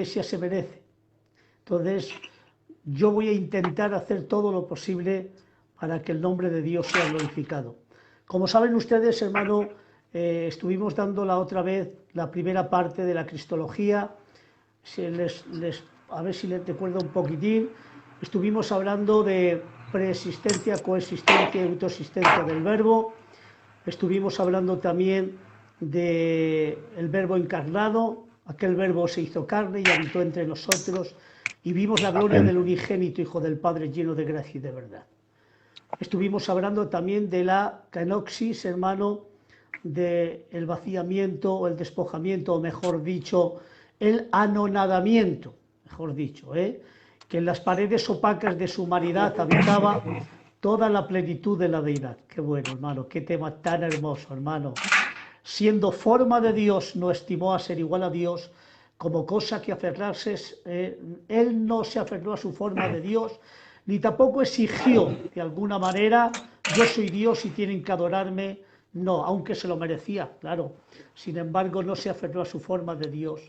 Iglesia se merece. Entonces, yo voy a intentar hacer todo lo posible para que el nombre de Dios sea glorificado. Como saben ustedes, hermano, estuvimos dando la otra vez la primera parte de la cristología. A ver si les recuerdo un poquitín. Estuvimos hablando de preexistencia, coexistencia y autoexistencia del verbo. Estuvimos hablando también del verbo encarnado. Aquel verbo se hizo carne y habitó entre nosotros, y vimos la gloria del unigénito Hijo del Padre, lleno de gracia y de verdad. Estuvimos hablando también de la kenosis, hermano, del vaciamiento o el despojamiento, o mejor dicho, el anonadamiento, mejor dicho, que en las paredes opacas de su humanidad habitaba toda la plenitud de la deidad. Qué bueno, hermano, qué tema tan hermoso, hermano. Siendo forma de Dios, no estimó a ser igual a Dios como cosa que aferrarse. Él no se aferró a su forma de Dios, ni tampoco exigió de alguna manera: yo soy Dios y tienen que adorarme. No, aunque se lo merecía, claro. Sin embargo, no se aferró a su forma de Dios,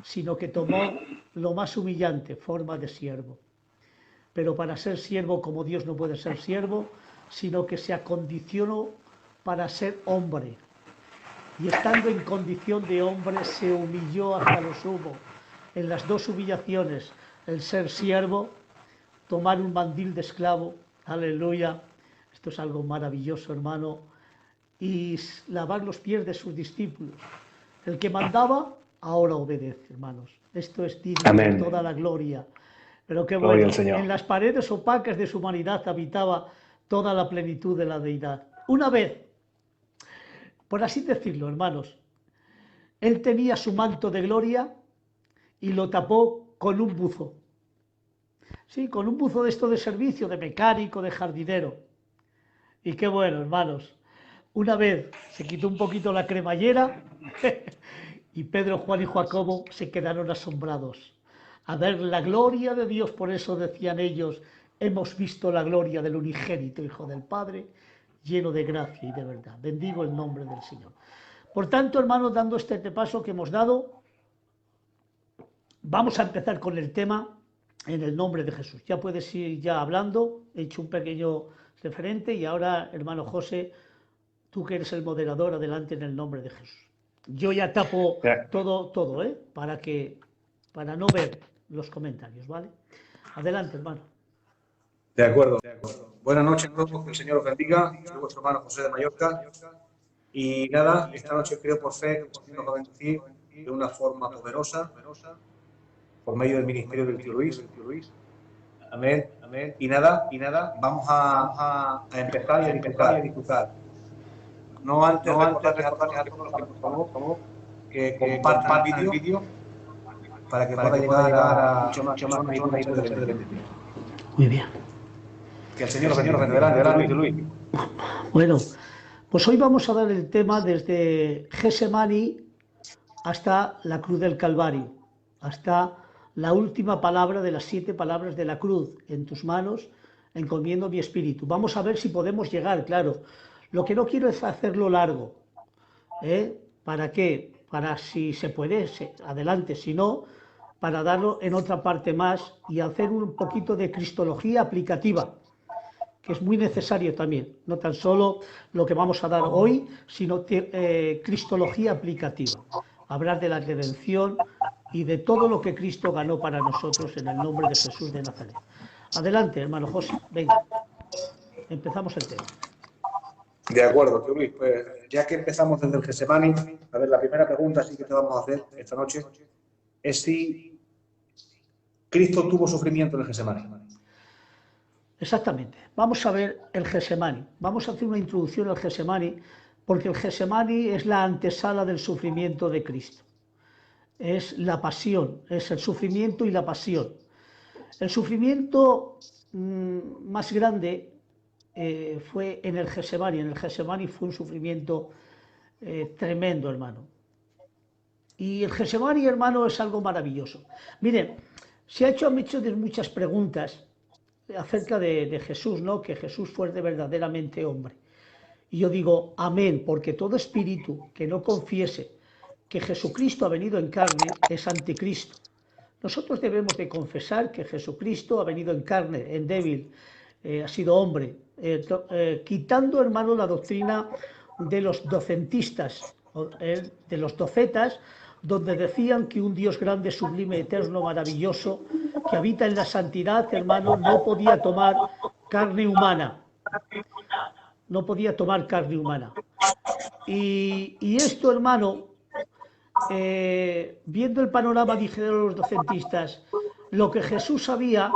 sino que tomó lo más humillante, forma de siervo. Pero para ser siervo como Dios no puede ser siervo, sino que se acondicionó para ser hombre. Y estando en condición de hombre, se humilló hasta lo sumo. En las dos humillaciones, el ser siervo, tomar un mandil de esclavo, aleluya, esto es algo maravilloso, hermano, y lavar los pies de sus discípulos. El que mandaba, ahora obedece, hermanos. Esto es digno de toda la gloria. Pero qué bueno, en las paredes opacas de su humanidad habitaba toda la plenitud de la deidad. Una vez, por así decirlo, hermanos, él tenía su manto de gloria y lo tapó con un buzo. Sí, con un buzo de esto de servicio, de mecánico, de jardinero. Y qué bueno, hermanos. Una vez se quitó un poquito la cremallera y Pedro, Juan y Jacobo se quedaron asombrados a ver la gloria de Dios. Por eso decían ellos: hemos visto la gloria del unigénito Hijo del Padre, lleno de gracia y de verdad. Bendigo el nombre del Señor. Por tanto, hermanos, dando este repaso que hemos dado, vamos a empezar con el tema en el nombre de Jesús. Ya puedes ir ya hablando, he hecho un pequeño referente, y ahora, hermano José, tú que eres el moderador, adelante en el nombre de Jesús. Yo ya tapo todo, para no ver los comentarios, ¿vale? Adelante, hermano. De acuerdo. Buenas noches a todos, que el Señor os bendiga. Soy vuestro hermano José de Mallorca. Y nada, esta noche creo por fe que Dios nos va a bendecir de una forma poderosa por medio del ministerio del tío Luis. Amén. Y nada, vamos a empezar y a disfrutar. No antes recordarles a todos que, por favor, que compartan el vídeo para que pueda llegar a mucho más personas y pueda ser de bendición. Muy bien. Que el Señor os bendiga. Luis. Bueno, pues hoy vamos a dar el tema desde Gesemani hasta la cruz del Calvario, hasta la última palabra de las 7 palabras de la cruz: en tus manos encomiendo mi espíritu. Vamos a ver si podemos llegar, claro. Lo que no quiero es hacerlo largo. ¿Para qué? Para, si se puede, adelante; si no, para darlo en otra parte más y hacer un poquito de cristología aplicativa, que es muy necesario también. No tan solo lo que vamos a dar hoy, sino cristología aplicativa. Hablar de la redención y de todo lo que Cristo ganó para nosotros en el nombre de Jesús de Nazaret. Adelante, hermano José, venga, empezamos el tema. De acuerdo, tío Luis. Pues ya que empezamos desde el Gesemani, a ver, la primera pregunta sí que te vamos a hacer esta noche es si Cristo tuvo sufrimiento en el Gesemani. Exactamente. Vamos a ver el Gesemani. Vamos a hacer una introducción al Gesemani, porque el Gesemani es la antesala del sufrimiento de Cristo. Es la pasión, es el sufrimiento y la pasión. El sufrimiento más grande fue en el Gesemani. En el Gesemani fue un sufrimiento tremendo, hermano. Y el Gesemani, hermano, es algo maravilloso. Miren, se han hecho muchas preguntas acerca de Jesús, ¿no? Que Jesús fue verdaderamente hombre. Y yo digo amén, porque todo espíritu que no confiese que Jesucristo ha venido en carne es anticristo. Nosotros debemos de confesar que Jesucristo ha venido en carne, en débil, ha sido hombre, quitando, hermano, la doctrina de los docentistas, de los docetas, donde decían que un Dios grande, sublime, eterno, maravilloso, que habita en la santidad, hermano, no podía tomar carne humana. No podía tomar carne humana. Y esto, hermano, viendo el panorama, dijeron los docentistas, lo que Jesús sabía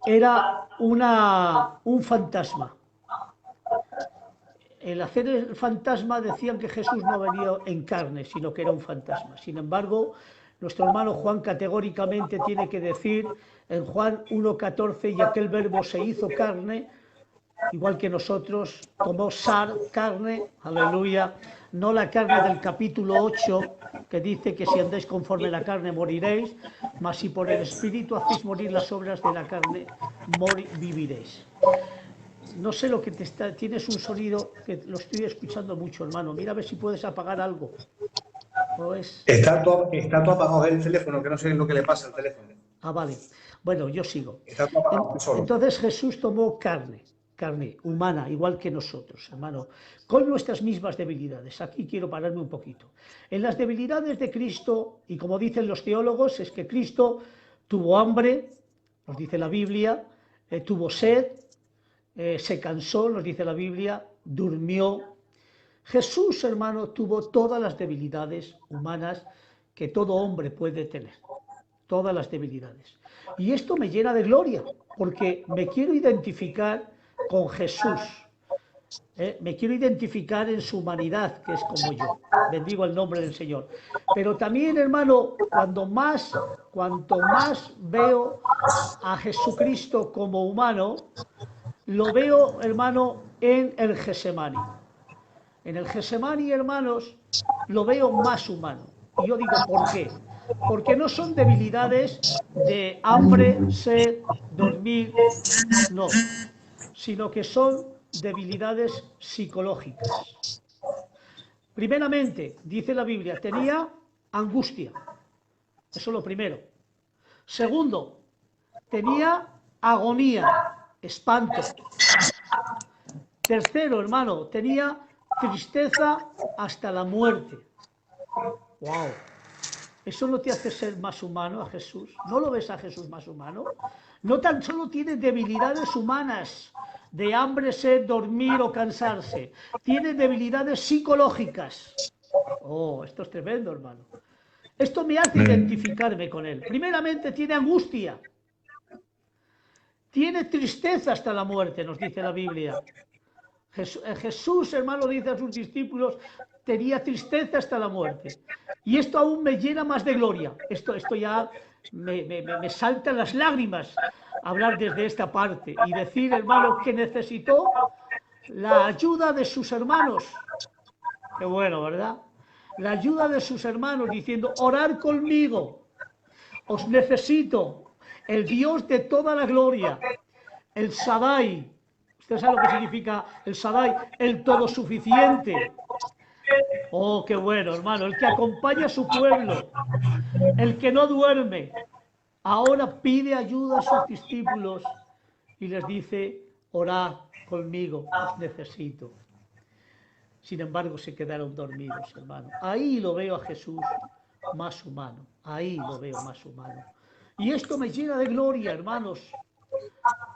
era un fantasma. El hacer el fantasma decían que Jesús no venía en carne, sino que era un fantasma. Sin embargo, nuestro hermano Juan categóricamente tiene que decir en Juan 1:14, y aquel verbo se hizo carne, igual que nosotros, tomó carne, aleluya, no la carne del capítulo 8, que dice que si andáis conforme la carne moriréis, mas si por el Espíritu hacéis morir las obras de la carne, viviréis. No sé lo que te está... Tienes un sonido que lo estoy escuchando mucho, hermano. Mira a ver si puedes apagar algo. ¿O es... Está todo apagado el teléfono, que no sé lo que le pasa al teléfono. Ah, vale. Bueno, yo sigo. Está todo apagado solo. Entonces Jesús tomó carne humana, igual que nosotros, hermano, con nuestras mismas debilidades. Aquí quiero pararme un poquito. En las debilidades de Cristo, y como dicen los teólogos, es que Cristo tuvo hambre, nos dice la Biblia, tuvo sed, se cansó, nos dice la Biblia, durmió. Jesús, hermano, tuvo todas las debilidades humanas que todo hombre puede tener, todas las debilidades. Y esto me llena de gloria, porque me quiero identificar con Jesús, me quiero identificar en su humanidad, que es como yo. Bendigo el nombre del Señor. Pero también, hermano, cuanto más veo a Jesucristo como humano, lo veo, hermano, en el Getsemaní. En el Getsemaní, hermanos, lo veo más humano. Y yo digo, ¿por qué? Porque no son debilidades de hambre, sed, dormir, no, sino que son debilidades psicológicas. Primeramente, dice la Biblia, tenía angustia. Eso es lo primero. Segundo, tenía agonía, espanto. Tercero, hermano, tenía tristeza hasta la muerte. ¡Wow! ¿Eso no te hace ser más humano a Jesús? ¿No lo ves a Jesús más humano? No tan solo tiene debilidades humanas, de hambre, sed, dormir o cansarse. Tiene debilidades psicológicas. Oh, esto es tremendo, hermano. Esto me hace identificarme con él. Primeramente, tiene angustia. Tiene tristeza hasta la muerte, nos dice la Biblia. Jesús, hermano, dice a sus discípulos, tenía tristeza hasta la muerte. Y esto aún me llena más de gloria. Esto ya me saltan las lágrimas hablar desde esta parte y decir, hermano, que necesitó la ayuda de sus hermanos. Qué bueno, ¿verdad? La ayuda de sus hermanos diciendo, orad conmigo, os necesito, el Dios de toda la gloria, el Shaddai. ¿Usted sabe lo que significa el Shaddai? El todo suficiente. Oh, qué bueno, hermano, el que acompaña a su pueblo, el que no duerme. Ahora pide ayuda a sus discípulos y les dice, orad conmigo, os necesito. Sin embargo, se quedaron dormidos, hermano. Ahí lo veo a Jesús más humano, ahí lo veo más humano. Y esto me llena de gloria, hermanos.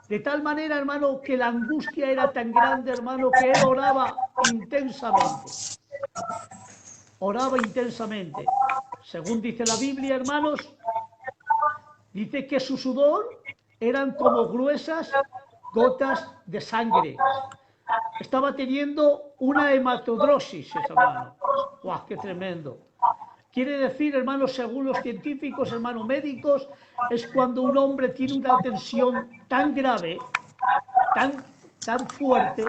De tal manera, hermano, que la angustia era tan grande, hermano, que él oraba intensamente. Oraba intensamente. Según dice la Biblia, hermanos, dice que su sudor eran como gruesas gotas de sangre. Estaba teniendo una hematodrosis, hermano. ¡Guau, qué tremendo! Quiere decir, hermanos, según los científicos, hermanos médicos, es cuando un hombre tiene una tensión tan grave, tan fuerte,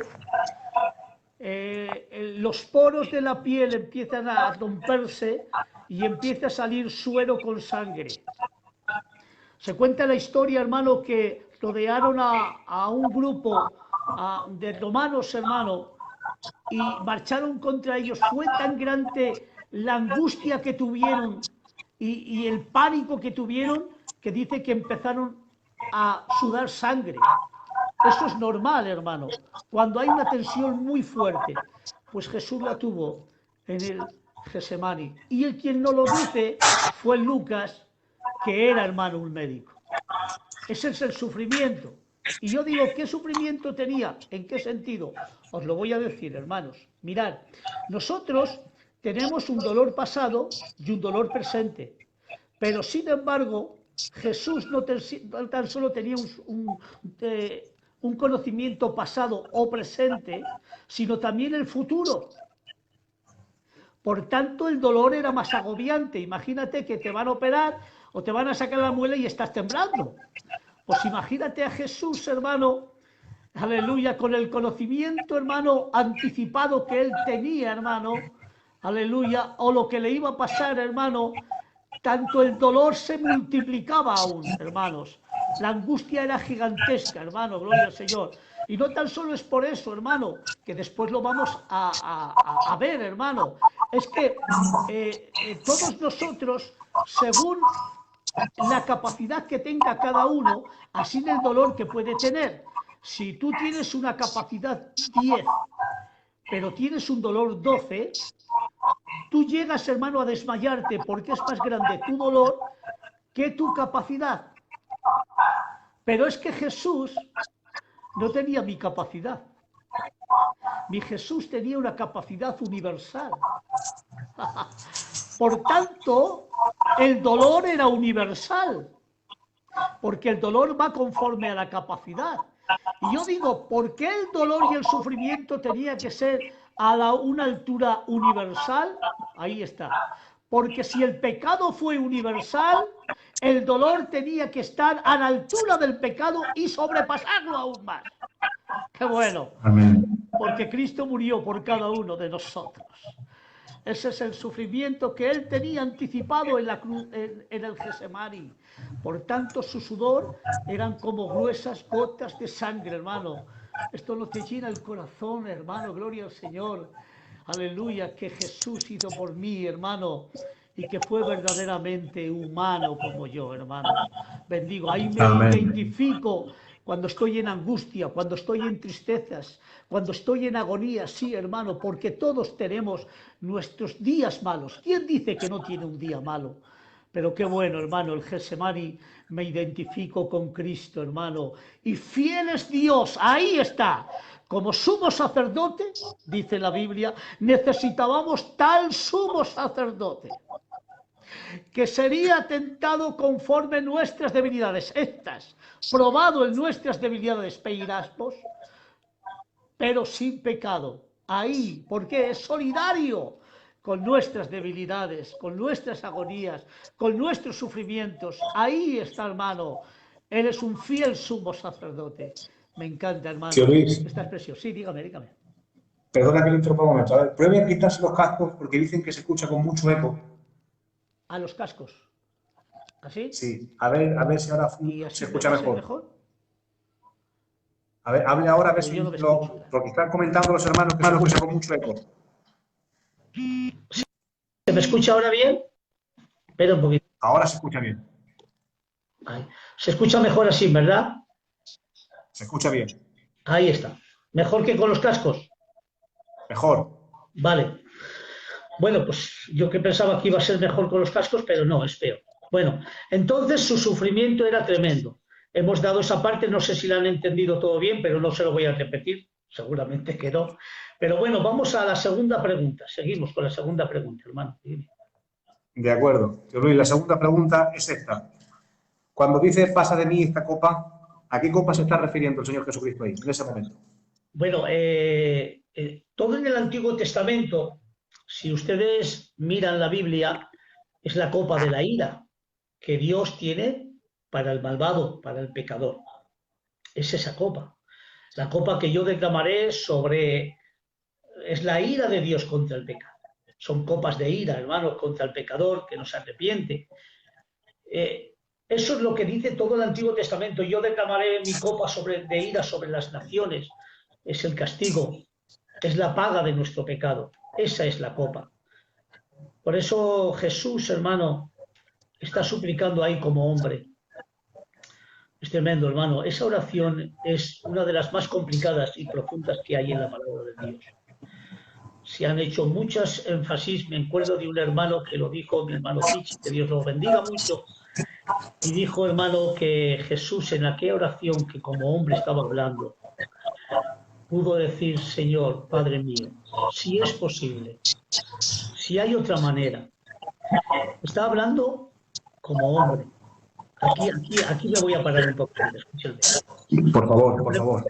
los poros de la piel empiezan a romperse y empieza a salir suero con sangre. Se cuenta la historia, hermano, que rodearon a un grupo de romanos, hermano, y marcharon contra ellos. Fue tan grande la angustia que tuvieron y el pánico que tuvieron, que dice que empezaron a sudar sangre. Eso es normal, hermano, cuando hay una tensión muy fuerte. Pues Jesús la tuvo en el Getsemaní. Y el quien no lo dice fue Lucas, que era, hermano, un médico. Ese es el sufrimiento. Y yo digo, ¿qué sufrimiento tenía? ¿En qué sentido? Os lo voy a decir, hermanos. Mirad, nosotros tenemos un dolor pasado y un dolor presente. Pero, sin embargo, Jesús no tan solo tenía un conocimiento pasado o presente, sino también el futuro. Por tanto, el dolor era más agobiante. Imagínate que te van a operar o te van a sacar la muela y estás temblando. Pues imagínate a Jesús, hermano, aleluya, con el conocimiento, hermano, anticipado que él tenía, hermano, aleluya, o lo que le iba a pasar, hermano, tanto el dolor se multiplicaba aún, hermanos. La angustia era gigantesca, hermano, gloria al Señor. Y no tan solo es por eso, hermano, que después lo vamos a ver, hermano. Es que todos nosotros, según la capacidad que tenga cada uno, así el dolor que puede tener. Si tú tienes una capacidad 10, pero tienes un dolor 12, tú llegas, hermano, a desmayarte porque es más grande tu dolor que tu capacidad. Pero es que Jesús no tenía mi capacidad. Mi Jesús tenía una capacidad universal. Por tanto, el dolor era universal, porque el dolor va conforme a la capacidad. Y yo digo, ¿por qué el dolor y el sufrimiento tenía que ser a una altura universal? Ahí está. Porque si el pecado fue universal, el dolor tenía que estar a la altura del pecado y sobrepasarlo aún más. ¡Qué bueno! Amén. Porque Cristo murió por cada uno de nosotros. Ese es el sufrimiento que él tenía anticipado en la cruz, en el Getsemaní. Por tanto, su sudor eran como gruesas gotas de sangre, hermano. Esto no te llena el corazón, hermano. Gloria al Señor. Aleluya, que Jesús hizo por mí, hermano, y que fue verdaderamente humano como yo, hermano. Bendigo. Ahí me identifico cuando estoy en angustia, cuando estoy en tristezas, cuando estoy en agonía, sí, hermano, porque todos tenemos nuestros días malos. ¿Quién dice que no tiene un día malo? Pero qué bueno, hermano, el Getsemaní, me identifico con Cristo, hermano. Y fiel es Dios, ahí está. Como sumo sacerdote, dice la Biblia, necesitábamos tal sumo sacerdote, que sería tentado conforme nuestras debilidades, estas, probado en nuestras debilidades, peirasmos, pero sin pecado. Ahí, porque es solidario con nuestras debilidades, con nuestras agonías, con nuestros sufrimientos. Ahí está, hermano. Él es un fiel sumo sacerdote. Me encanta, hermano, esta expresión. Sí, dígame. Perdona que lo interrumpa un momento. A ver, prueben a quitarse los cascos porque dicen que se escucha con mucho eco. A los cascos. ¿Así? Sí, a ver si ahora se escucha mejor. A ver, hable ahora, a ver si no porque están comentando los hermanos que se escucha con mucho eco. ¿Se me escucha ahora bien? Espera un poquito. Ahora se escucha bien. Se escucha mejor así, ¿verdad? Se escucha bien. Ahí está. ¿Mejor que con los cascos? Mejor. Vale. Bueno, pues yo que pensaba que iba a ser mejor con los cascos, pero no, es peor. Bueno, entonces su sufrimiento era tremendo. Hemos dado esa parte, no sé si la han entendido todo bien, pero no se lo voy a repetir, seguramente que no. Pero bueno, vamos a la segunda pregunta. Seguimos con la segunda pregunta, hermano. De acuerdo. Luis, la segunda pregunta es esta. Cuando dice pasa de mí esta copa, ¿a qué copa se está refiriendo el Señor Jesucristo ahí, en ese momento? Bueno, todo en el Antiguo Testamento, si ustedes miran la Biblia, es la copa de la ira que Dios tiene para el malvado, para el pecador. Es esa copa. La copa que yo declamaré es la ira de Dios contra el pecado. Son copas de ira, hermanos, contra el pecador que no se arrepiente. Eso es lo que dice todo el Antiguo Testamento. Yo declamaré mi copa de ira sobre las naciones. Es el castigo, es la paga de nuestro pecado. Esa es la copa. Por eso Jesús, hermano, está suplicando ahí como hombre. Es tremendo, hermano. Esa oración es una de las más complicadas y profundas que hay en la palabra de Dios. Se han hecho muchas énfasis. Me acuerdo de un hermano que lo dijo, mi hermano Pichi, que Dios lo bendiga mucho, y dijo, hermano, que Jesús en aquella oración que como hombre estaba hablando, pudo decir, Señor, Padre mío, si es posible, si hay otra manera. Está hablando como hombre. Aquí me voy a parar un poco. Escúchenme. Por favor, por favor.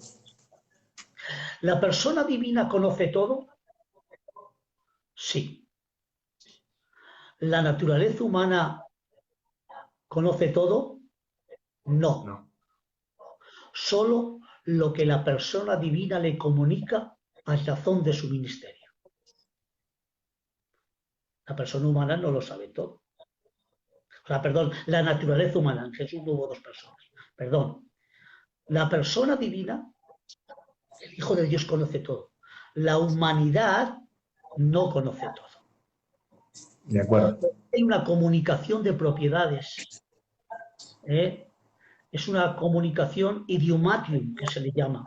¿La persona divina conoce todo? Sí. ¿La naturaleza humana conoce todo? No. Solo lo que la persona divina le comunica a razón de su ministerio. La persona humana no lo sabe todo. O sea, perdón, la naturaleza humana. En Jesús no hubo dos personas. Perdón. La persona divina, el Hijo de Dios, conoce todo. La humanidad no conoce todo. De acuerdo. Hay una comunicación de propiedades. Es una comunicación idiomatium, que se le llama.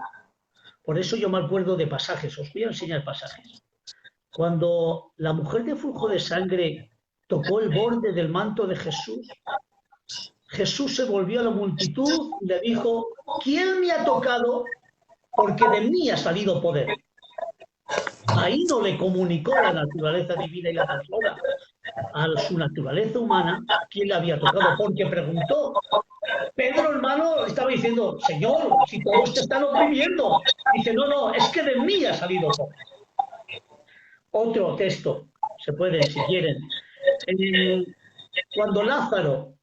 Por eso yo me acuerdo de pasajes. Os voy a enseñar pasajes. Cuando la mujer de flujo de sangre tocó el borde del manto de Jesús, Jesús se volvió a la multitud y le dijo, ¿quién me ha tocado? Porque de mí ha salido poder. Ahí no le comunicó la naturaleza divina y la persona a su naturaleza humana quién le había tocado, porque preguntó. Pedro, hermano, estaba diciendo, Señor, si todos te están oprimiendo. Dice, no, es que de mí ha salido poder. Otro texto, se puede, si quieren. Cuando Lázaro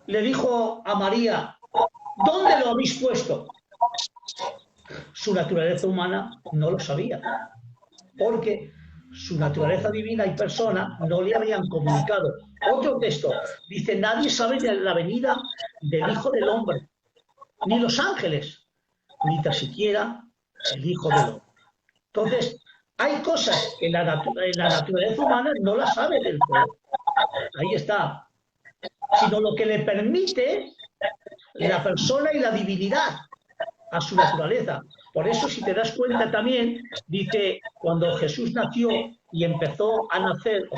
le dijo a María, ¿dónde lo habéis puesto? Su naturaleza humana no lo sabía, porque su naturaleza divina y persona no le habían comunicado. Otro texto dice, nadie sabe de la venida del Hijo del Hombre, ni los ángeles, ni tan siquiera el Hijo del Hombre. Entonces, hay cosas que la naturaleza humana no la sabe del todo. Ahí está. Sino lo que le permite la persona y la divinidad a su naturaleza. Por eso, si te das cuenta también, dice, cuando Jesús nació y empezó a nacer,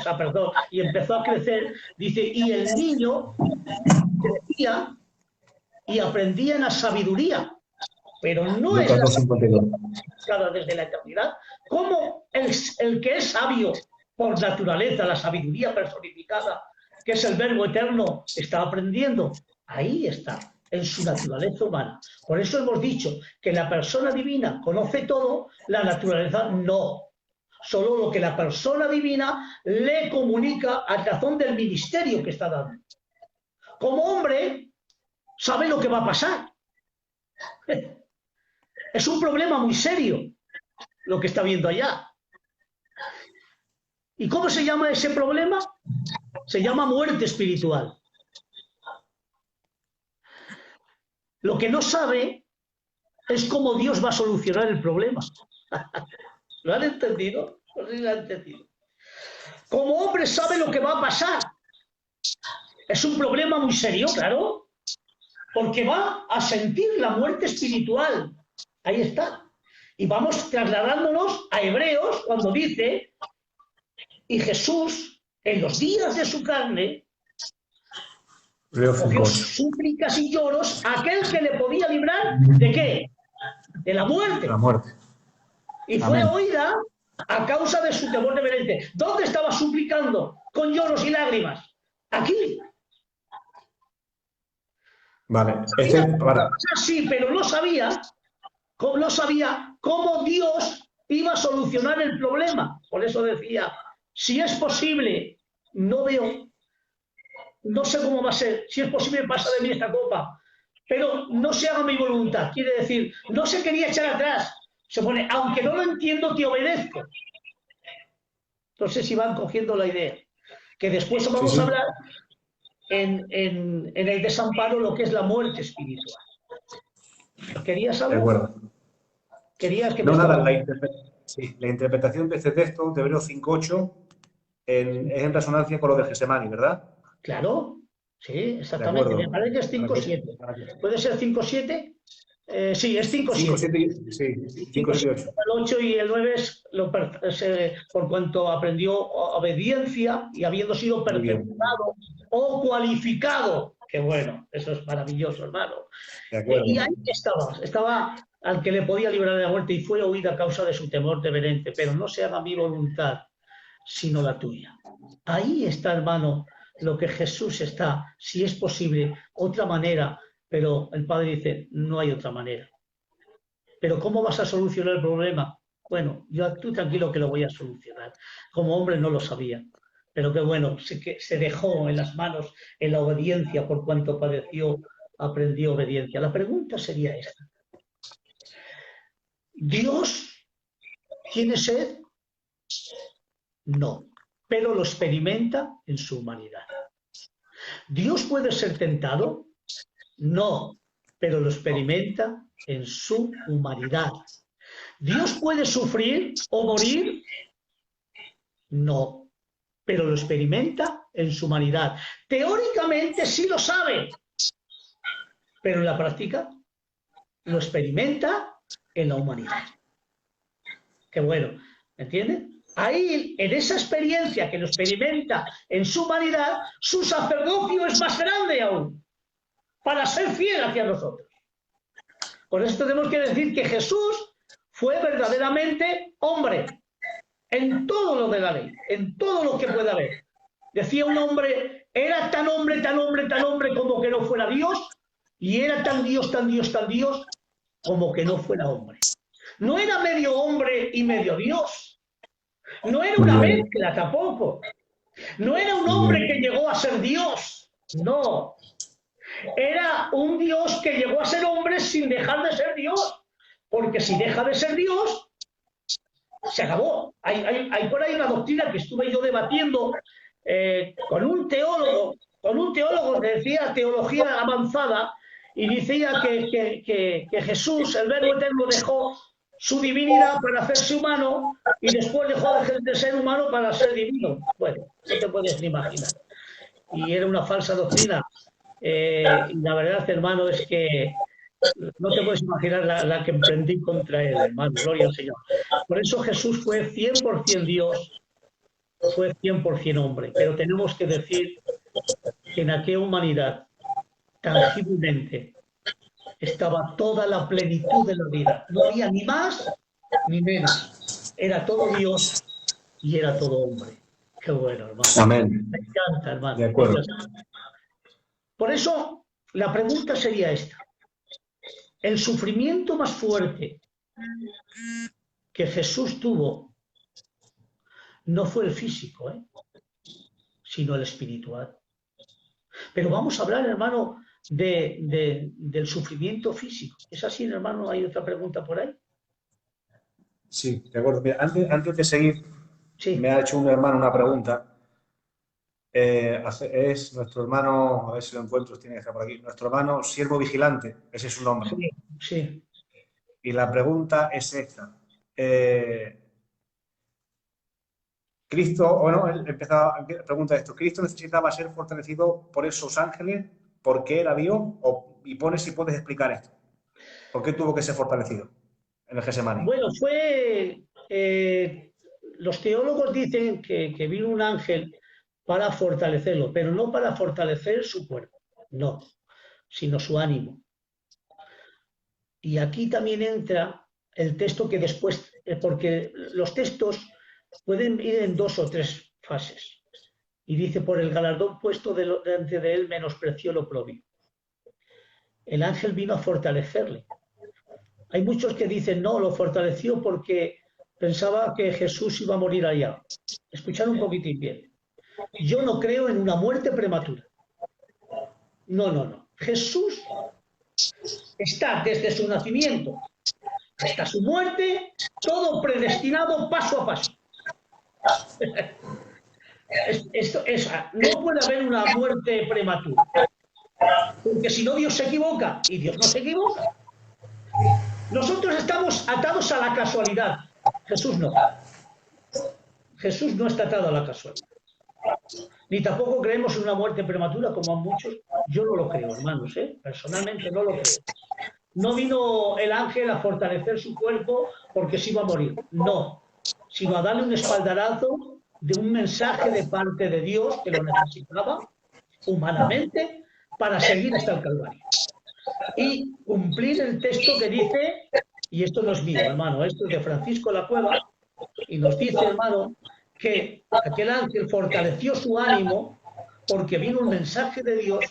y empezó a crecer, dice, y el niño crecía y aprendía en la sabiduría, pero no es desde la eternidad, como el que es sabio por naturaleza, la sabiduría personificada, que es el Verbo eterno, está aprendiendo. Ahí está, en su naturaleza humana. Por eso hemos dicho que la persona divina conoce todo, la naturaleza no. Solo lo que la persona divina le comunica a razón del ministerio que está dando. Como hombre, sabe lo que va a pasar. Es un problema muy serio lo que está viendo allá. ¿Y cómo se llama ese problema? Se llama muerte espiritual. Lo que no sabe es cómo Dios va a solucionar el problema. ¿Lo han entendido? No sé si lo han entendido. Como hombre sabe lo que va a pasar. Es un problema muy serio, claro, porque va a sentir la muerte espiritual. Ahí está. Y vamos trasladándonos a Hebreos cuando dice, y Jesús, en los días de su carne, cogió súplicas y lloros a aquel que le podía librar, ¿de qué? De la muerte. La muerte. Y fue oída a causa de su temor reverente. ¿Dónde estaba suplicando? Con lloros y lágrimas. Aquí. Vale. Sí, pero no sabía cómo Dios iba a solucionar el problema. Por eso decía, si es posible, no veo, no sé cómo va a ser, si es posible pasa de mí esta copa, pero no se haga mi voluntad. Quiere decir, no se quería echar atrás. Se pone, aunque no lo entiendo, te obedezco. Entonces, si van cogiendo la idea. Que después vamos a hablar en el desamparo lo que es la muerte espiritual. ¿Querías algo? De acuerdo. ¿Querías que no, nada, la interpretación de este texto, de Hebreos 5:8, es en resonancia con lo de Gesemani, ¿verdad? Claro. Sí, exactamente. Me parece que es 5-7. ¿Puede ser 5-7? Sí, es 5-7. Sí, 5, 7 y 8. El 8 y el 9 es por cuanto aprendió obediencia y habiendo sido perfeccionado o cualificado. Qué bueno, eso es maravilloso, hermano. Y ahí estaba al que le podía librar de la muerte y fue oído a causa de su temor reverente, pero no se haga mi voluntad, sino la tuya. Ahí está, hermano, lo que Jesús está, si es posible, otra manera, pero el Padre dice, no hay otra manera. Pero ¿cómo vas a solucionar el problema? Bueno, yo tú tranquilo que lo voy a solucionar. Como hombre no lo sabía, pero que bueno, se dejó en las manos, en la obediencia, por cuanto aprendió obediencia. La pregunta sería esta. ¿Dios tiene sed? No, pero lo experimenta en su humanidad. ¿Dios puede ser tentado? No, pero lo experimenta en su humanidad. ¿Dios puede sufrir o morir? No, pero lo experimenta en su humanidad. Teóricamente sí lo sabe, pero en la práctica lo experimenta en la humanidad. Qué bueno, ¿entiendes? Ahí, en esa experiencia que lo experimenta en su humanidad, su sacerdocio es más grande aún, para ser fiel hacia nosotros. Por eso tenemos que decir que Jesús fue verdaderamente hombre, en todo lo de la ley, en todo lo que pueda haber. Decía un hombre, era tan hombre, tan hombre, tan hombre como que no fuera Dios, y era tan Dios, tan Dios, tan Dios, como que no fuera hombre. No era medio hombre y medio Dios. No era una mezcla tampoco. No era un hombre que llegó a ser Dios. No. Era un Dios que llegó a ser hombre sin dejar de ser Dios. Porque si deja de ser Dios, se acabó. Hay por ahí una doctrina que estuve yo debatiendo con un teólogo que decía teología avanzada y decía que Jesús, el Verbo Eterno, dejó su divinidad para hacerse humano y después dejó de ser humano para ser divino. Bueno, no te puedes ni imaginar. Y era una falsa doctrina. Y la verdad, hermano, es que no te puedes imaginar la que emprendí contra él, hermano. Gloria al Señor. Por eso Jesús fue 100% Dios, fue 100% hombre. Pero tenemos que decir que en aquella humanidad, tangiblemente, estaba toda la plenitud de la vida. No había ni más ni menos. Era todo Dios y era todo hombre. Qué bueno, hermano. Amén. Me encanta, hermano. De acuerdo. Por eso, la pregunta sería esta. El sufrimiento más fuerte que Jesús tuvo no fue el físico, sino el espiritual. Pero vamos a hablar, hermano, del sufrimiento físico. ¿Es así, hermano? ¿Hay otra pregunta por ahí? Sí, de acuerdo. Mira, antes de seguir, sí. Me ha hecho un hermano una pregunta. Es nuestro hermano, a ver si lo encuentro, tiene que estar por aquí, nuestro hermano Siervo Vigilante, ese es su nombre. Sí, sí. Y la pregunta es esta. Cristo, bueno, él pregunta esto, ¿Cristo necesitaba ser fortalecido por esos ángeles porque era Dios? Y pone si puedes explicar esto. ¿Por qué tuvo que ser fortalecido en el Getsemaní? Bueno, los teólogos dicen que vino un ángel para fortalecerlo, pero no para fortalecer su cuerpo, no, sino su ánimo. Y aquí también entra el texto que después, porque los textos pueden ir en 2 o 3 fases. Y dice, por el galardón puesto delante de él menospreció lo propio. El ángel vino a fortalecerle. Hay muchos que dicen, no, lo fortaleció porque pensaba que Jesús iba a morir allá. Escuchad un poquitín bien. Yo no creo en una muerte prematura. No. Jesús está desde su nacimiento hasta su muerte, todo predestinado paso a paso. No puede haber una muerte prematura. Porque si no, Dios se equivoca y Dios no se equivoca. Nosotros estamos atados a la casualidad. Jesús no. Jesús no está atado a la casualidad. Ni tampoco creemos en una muerte prematura, como a muchos. Yo no lo creo, hermanos, personalmente no lo creo. No vino el ángel a fortalecer su cuerpo porque se iba a morir, no, sino a darle un espaldarazo de un mensaje de parte de Dios que lo necesitaba humanamente para seguir hasta el Calvario. Y cumplir el texto que dice, y esto no es mío, hermano, esto es de Francisco La Cueva, y nos dice, hermano, que aquel ángel fortaleció su ánimo porque vino un mensaje de Dios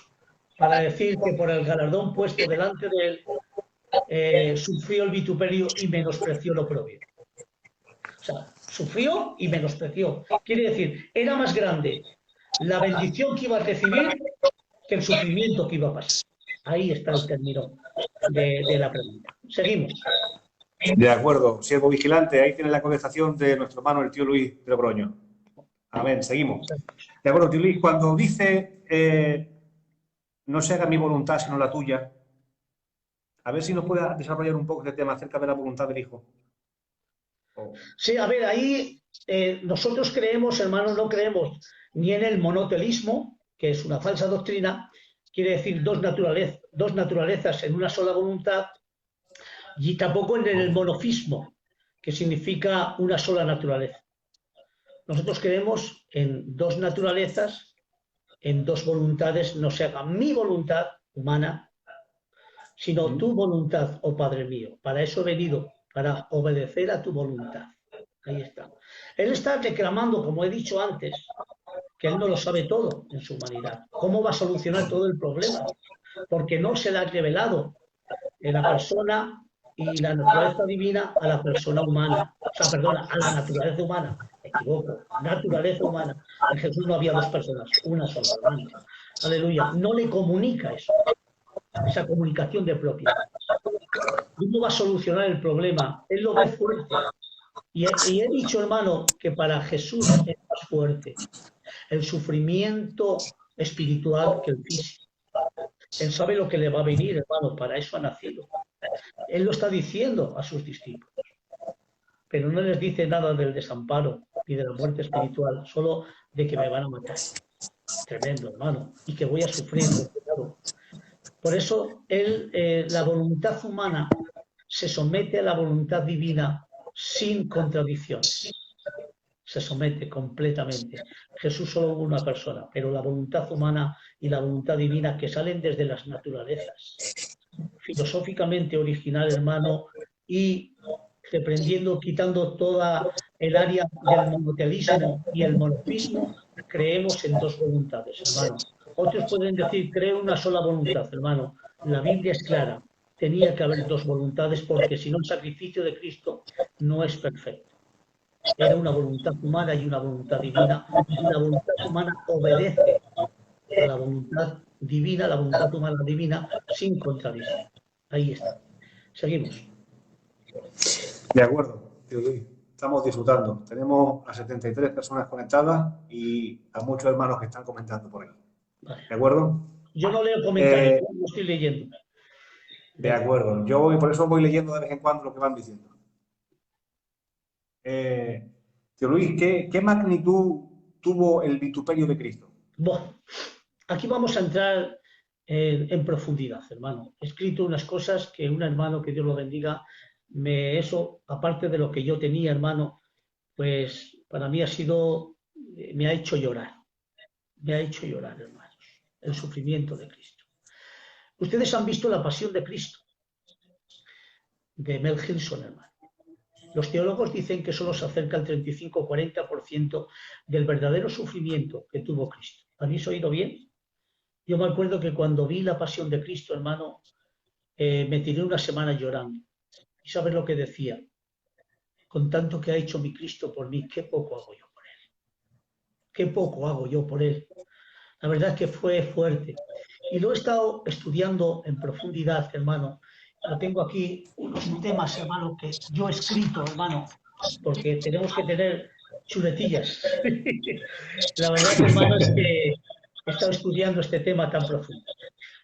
para decir que por el galardón puesto delante de él, sufrió el vituperio y menospreció lo propio. O sea, sufrió y menospreció. Quiere decir, era más grande la bendición que iba a recibir que el sufrimiento que iba a pasar. Ahí está el término de la pregunta. Seguimos. De acuerdo, siervo vigilante, ahí tiene la conversación de nuestro hermano, el tío Luis de Logroño. Amén, seguimos. De acuerdo, tío Luis, cuando dice no se haga mi voluntad sino la tuya, a ver si nos puede desarrollar un poco este tema acerca de la voluntad del Hijo. Sí, a ver, ahí nosotros creemos, hermanos, no creemos ni en el monotelismo, que es una falsa doctrina, quiere decir dos naturalezas en una sola voluntad, y tampoco en el monofismo, que significa una sola naturaleza. Nosotros creemos en dos naturalezas, en dos voluntades, no se haga mi voluntad humana, sino tu voluntad, oh Padre mío. Para eso he venido, para obedecer a tu voluntad. Ahí está. Él está reclamando, como he dicho antes, que él no lo sabe todo en su humanidad. ¿Cómo va a solucionar todo el problema? Porque no se le ha revelado en la persona y la naturaleza divina a la persona humana. O sea, perdona, a la naturaleza humana. Me equivoco. Naturaleza humana. En Jesús no había dos personas, una sola, hermano. Aleluya. No le comunica eso. Esa comunicación de propiedad. ¿Cómo va a solucionar el problema? Él lo ve fuerte. Y he dicho, hermano, que para Jesús es más fuerte el sufrimiento espiritual que el físico. Él sabe lo que le va a venir, hermano, para eso ha nacido. Él lo está diciendo a sus discípulos, pero no les dice nada del desamparo ni de la muerte espiritual, solo de que me van a matar. Tremendo, hermano, y que voy a sufrir. Por eso la voluntad humana se somete a la voluntad divina sin contradicciones. Se somete completamente. Jesús solo hubo una persona, pero la voluntad humana y la voluntad divina que salen desde las naturalezas. Filosóficamente original, hermano, y reprendiendo, quitando toda el área del monotelismo y el monofismo, creemos en dos voluntades, hermano. Otros pueden decir, creo en una sola voluntad, hermano. La Biblia es clara. Tenía que haber dos voluntades porque si no el sacrificio de Cristo no es perfecto. Era una voluntad humana y una voluntad divina. Y la voluntad humana obedece a la voluntad divina, la voluntad humana divina, sin contradicción. Ahí está. Seguimos. De acuerdo, tío Luis. Estamos disfrutando. Tenemos a 73 personas conectadas y a muchos hermanos que están comentando por ahí. Vale. ¿De acuerdo? Yo no leo comentarios, no estoy leyendo. De acuerdo. Yo por eso voy leyendo de vez en cuando lo que van diciendo. Tío Luis, ¿qué magnitud tuvo el vituperio de Cristo? Bueno, aquí vamos a entrar en profundidad, hermano. He escrito unas cosas que un hermano, que Dios lo bendiga, eso, aparte de lo que yo tenía, hermano, pues para mí me ha hecho llorar. Me ha hecho llorar, hermanos, el sufrimiento de Cristo. Ustedes han visto La Pasión de Cristo, de Mel Gibson, hermano. Los teólogos dicen que solo se acerca al 35-40% del verdadero sufrimiento que tuvo Cristo. ¿Habéis oído bien? Yo me acuerdo que cuando vi La Pasión de Cristo, hermano, me tiré una semana llorando. ¿Y sabes lo que decía? Con tanto que ha hecho mi Cristo por mí, qué poco hago yo por él. Qué poco hago yo por él. La verdad es que fue fuerte. Y lo he estado estudiando en profundidad, hermano. Lo tengo aquí, unos temas, hermano, que yo he escrito, hermano, porque tenemos que tener chuletillas. La verdad, hermano, es que he estado estudiando este tema tan profundo.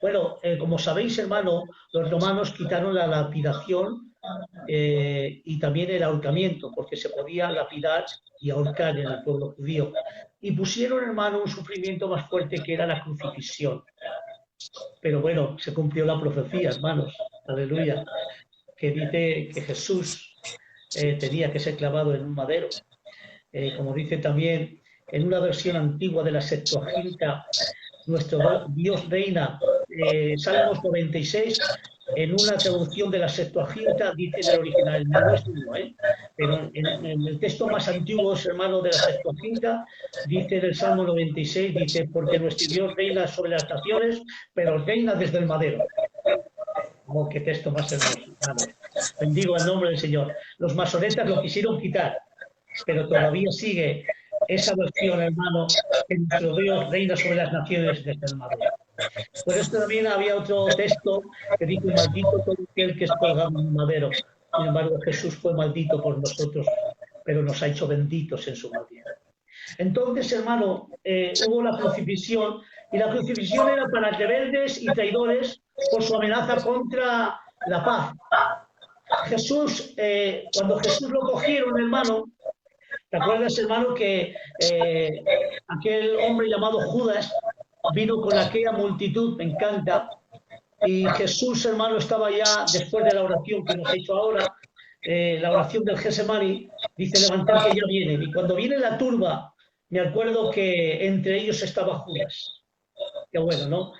Bueno, como sabéis, hermano, los romanos quitaron la lapidación y también el ahorcamiento, porque se podía lapidar y ahorcar en el pueblo judío. y pusieron, hermano, un sufrimiento más fuerte que era la crucifixión. Pero bueno, se cumplió la profecía, hermanos, aleluya, que dice que Jesús tenía que ser clavado en un madero. Como dice también en una versión antigua de la Septuaginta, nuestro Dios reina, Salmos 96, en una traducción de la Septuaginta dice en el original, el mío es uno, pero en el texto más antiguo, hermano, de la Septuaginta, dice en el Salmo 96, dice, porque nuestro Dios reina sobre las naciones, pero reina desde el madero. Oh, qué texto más hermoso, hermano. Bendigo el nombre del Señor. Los masoretas lo quisieron quitar, pero todavía sigue esa versión, hermano, que nuestro Dios reina sobre las naciones desde el madero. Por esto también había otro texto que dice, maldito todo aquel que es colgado en un madero. Sin embargo, Jesús fue maldito por nosotros, pero nos ha hecho benditos en su maldición. Entonces, hermano, hubo la crucifixión, y la crucifixión era para rebeldes y traidores por su amenaza contra la paz. Jesús, cuando Jesús lo cogieron, hermano, ¿te acuerdas, hermano, que aquel hombre llamado Judas vino con aquella multitud, me encanta, y Jesús, hermano, estaba ya después de la oración que hemos hecho ahora, la oración del Getsemani, dice, levantar que ya vienen, y cuando viene la turba, me acuerdo que entre ellos estaba Judas. Qué bueno, ¿no?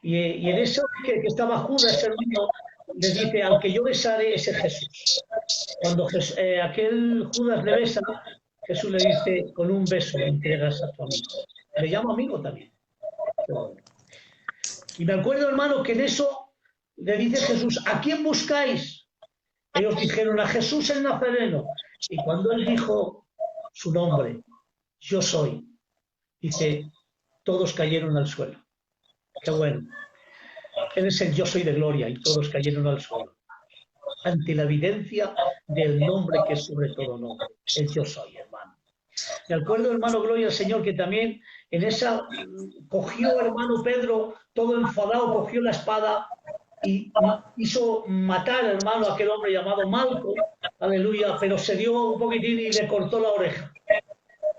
Y en eso que estaba Judas, hermano, le dice, al que yo besaré, ese Jesús. Cuando aquel Judas le besa, Jesús le dice, con un beso entregas a tu amigo. Le llamo amigo también. Y me acuerdo, hermano, que en eso le dice Jesús, ¿a quién buscáis? Ellos dijeron, a Jesús el Nazareno. Y cuando él dijo su nombre, yo soy, dice, todos cayeron al suelo. Qué bueno. Él es el yo soy de gloria y todos cayeron al suelo. Ante la evidencia del nombre que es sobre todo nombre, el yo soy, hermano. Me acuerdo, hermano, gloria al Señor, que también en esa cogió, hermano Pedro, todo enfadado, cogió la espada y hizo matar, hermano, a aquel hombre llamado Malco, aleluya, pero se dio un poquitín y le cortó la oreja.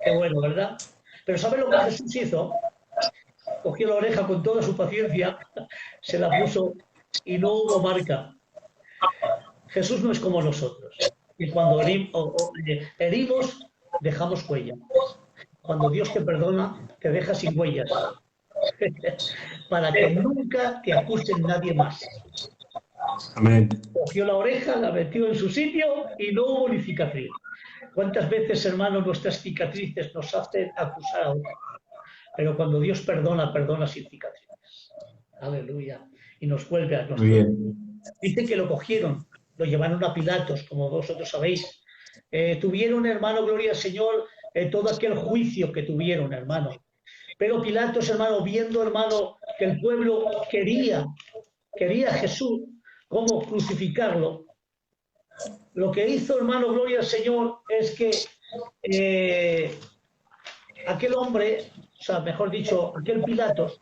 Qué bueno, ¿verdad? Pero ¿sabe lo que Jesús hizo? Cogió la oreja con toda su paciencia, se la puso y no hubo marca. Jesús no es como nosotros. Y cuando herimos, dejamos huella. Cuando Dios te perdona, te deja sin huellas. Para que nunca te acusen nadie más. Amén. Cogió la oreja, la metió en su sitio y no hubo ni cicatriz. ¿Cuántas veces, hermanos, nuestras cicatrices nos hacen acusar a otros? Pero cuando Dios perdona, perdona sin cicatrices. Aleluya. Y nos vuelve a nosotros. Muy bien. Dice que lo cogieron, lo llevaron a Pilatos, como vosotros sabéis. Tuvieron, hermano, gloria al Señor, todo aquel juicio que tuvieron, hermano. Pero Pilatos, hermano, viendo, hermano, que el pueblo quería a Jesús, cómo crucificarlo, lo que hizo, hermano, gloria al Señor, es que aquel hombre, o sea, mejor dicho, aquel Pilatos,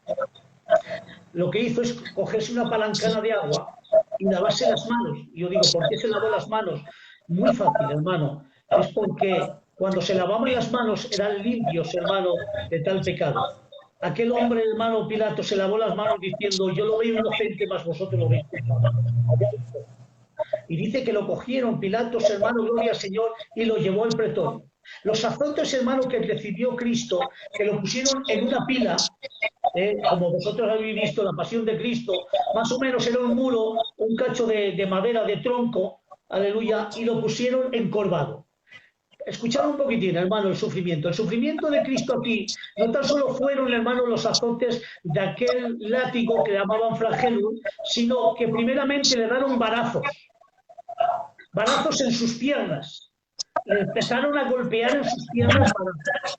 lo que hizo es cogerse una palancana de agua y lavarse las manos. Y yo digo, ¿por qué se lavó las manos? Muy fácil, hermano. Es porque cuando se lavaban las manos eran limpios, hermano, de tal pecado. Aquel hombre, hermano Pilato, se lavó las manos diciendo, yo lo veo inocente, mas vosotros lo veis culpable. Y dice que lo cogieron Pilatos, hermano, gloria al Señor, y lo llevó al pretorio. Los azotes, hermano, que recibió Cristo, que lo pusieron en una pila, como vosotros habéis visto la pasión de Cristo, más o menos era un muro, un cacho de madera, de tronco, aleluya, y lo pusieron encorvado. Escuchad un poquitín, hermano, el sufrimiento. El sufrimiento de Cristo aquí no tan solo fueron, hermano, los azotes de aquel látigo que llamaban flagelo, sino que primeramente le dieron varazos en sus piernas. Le empezaron a golpear en sus piernas varazos.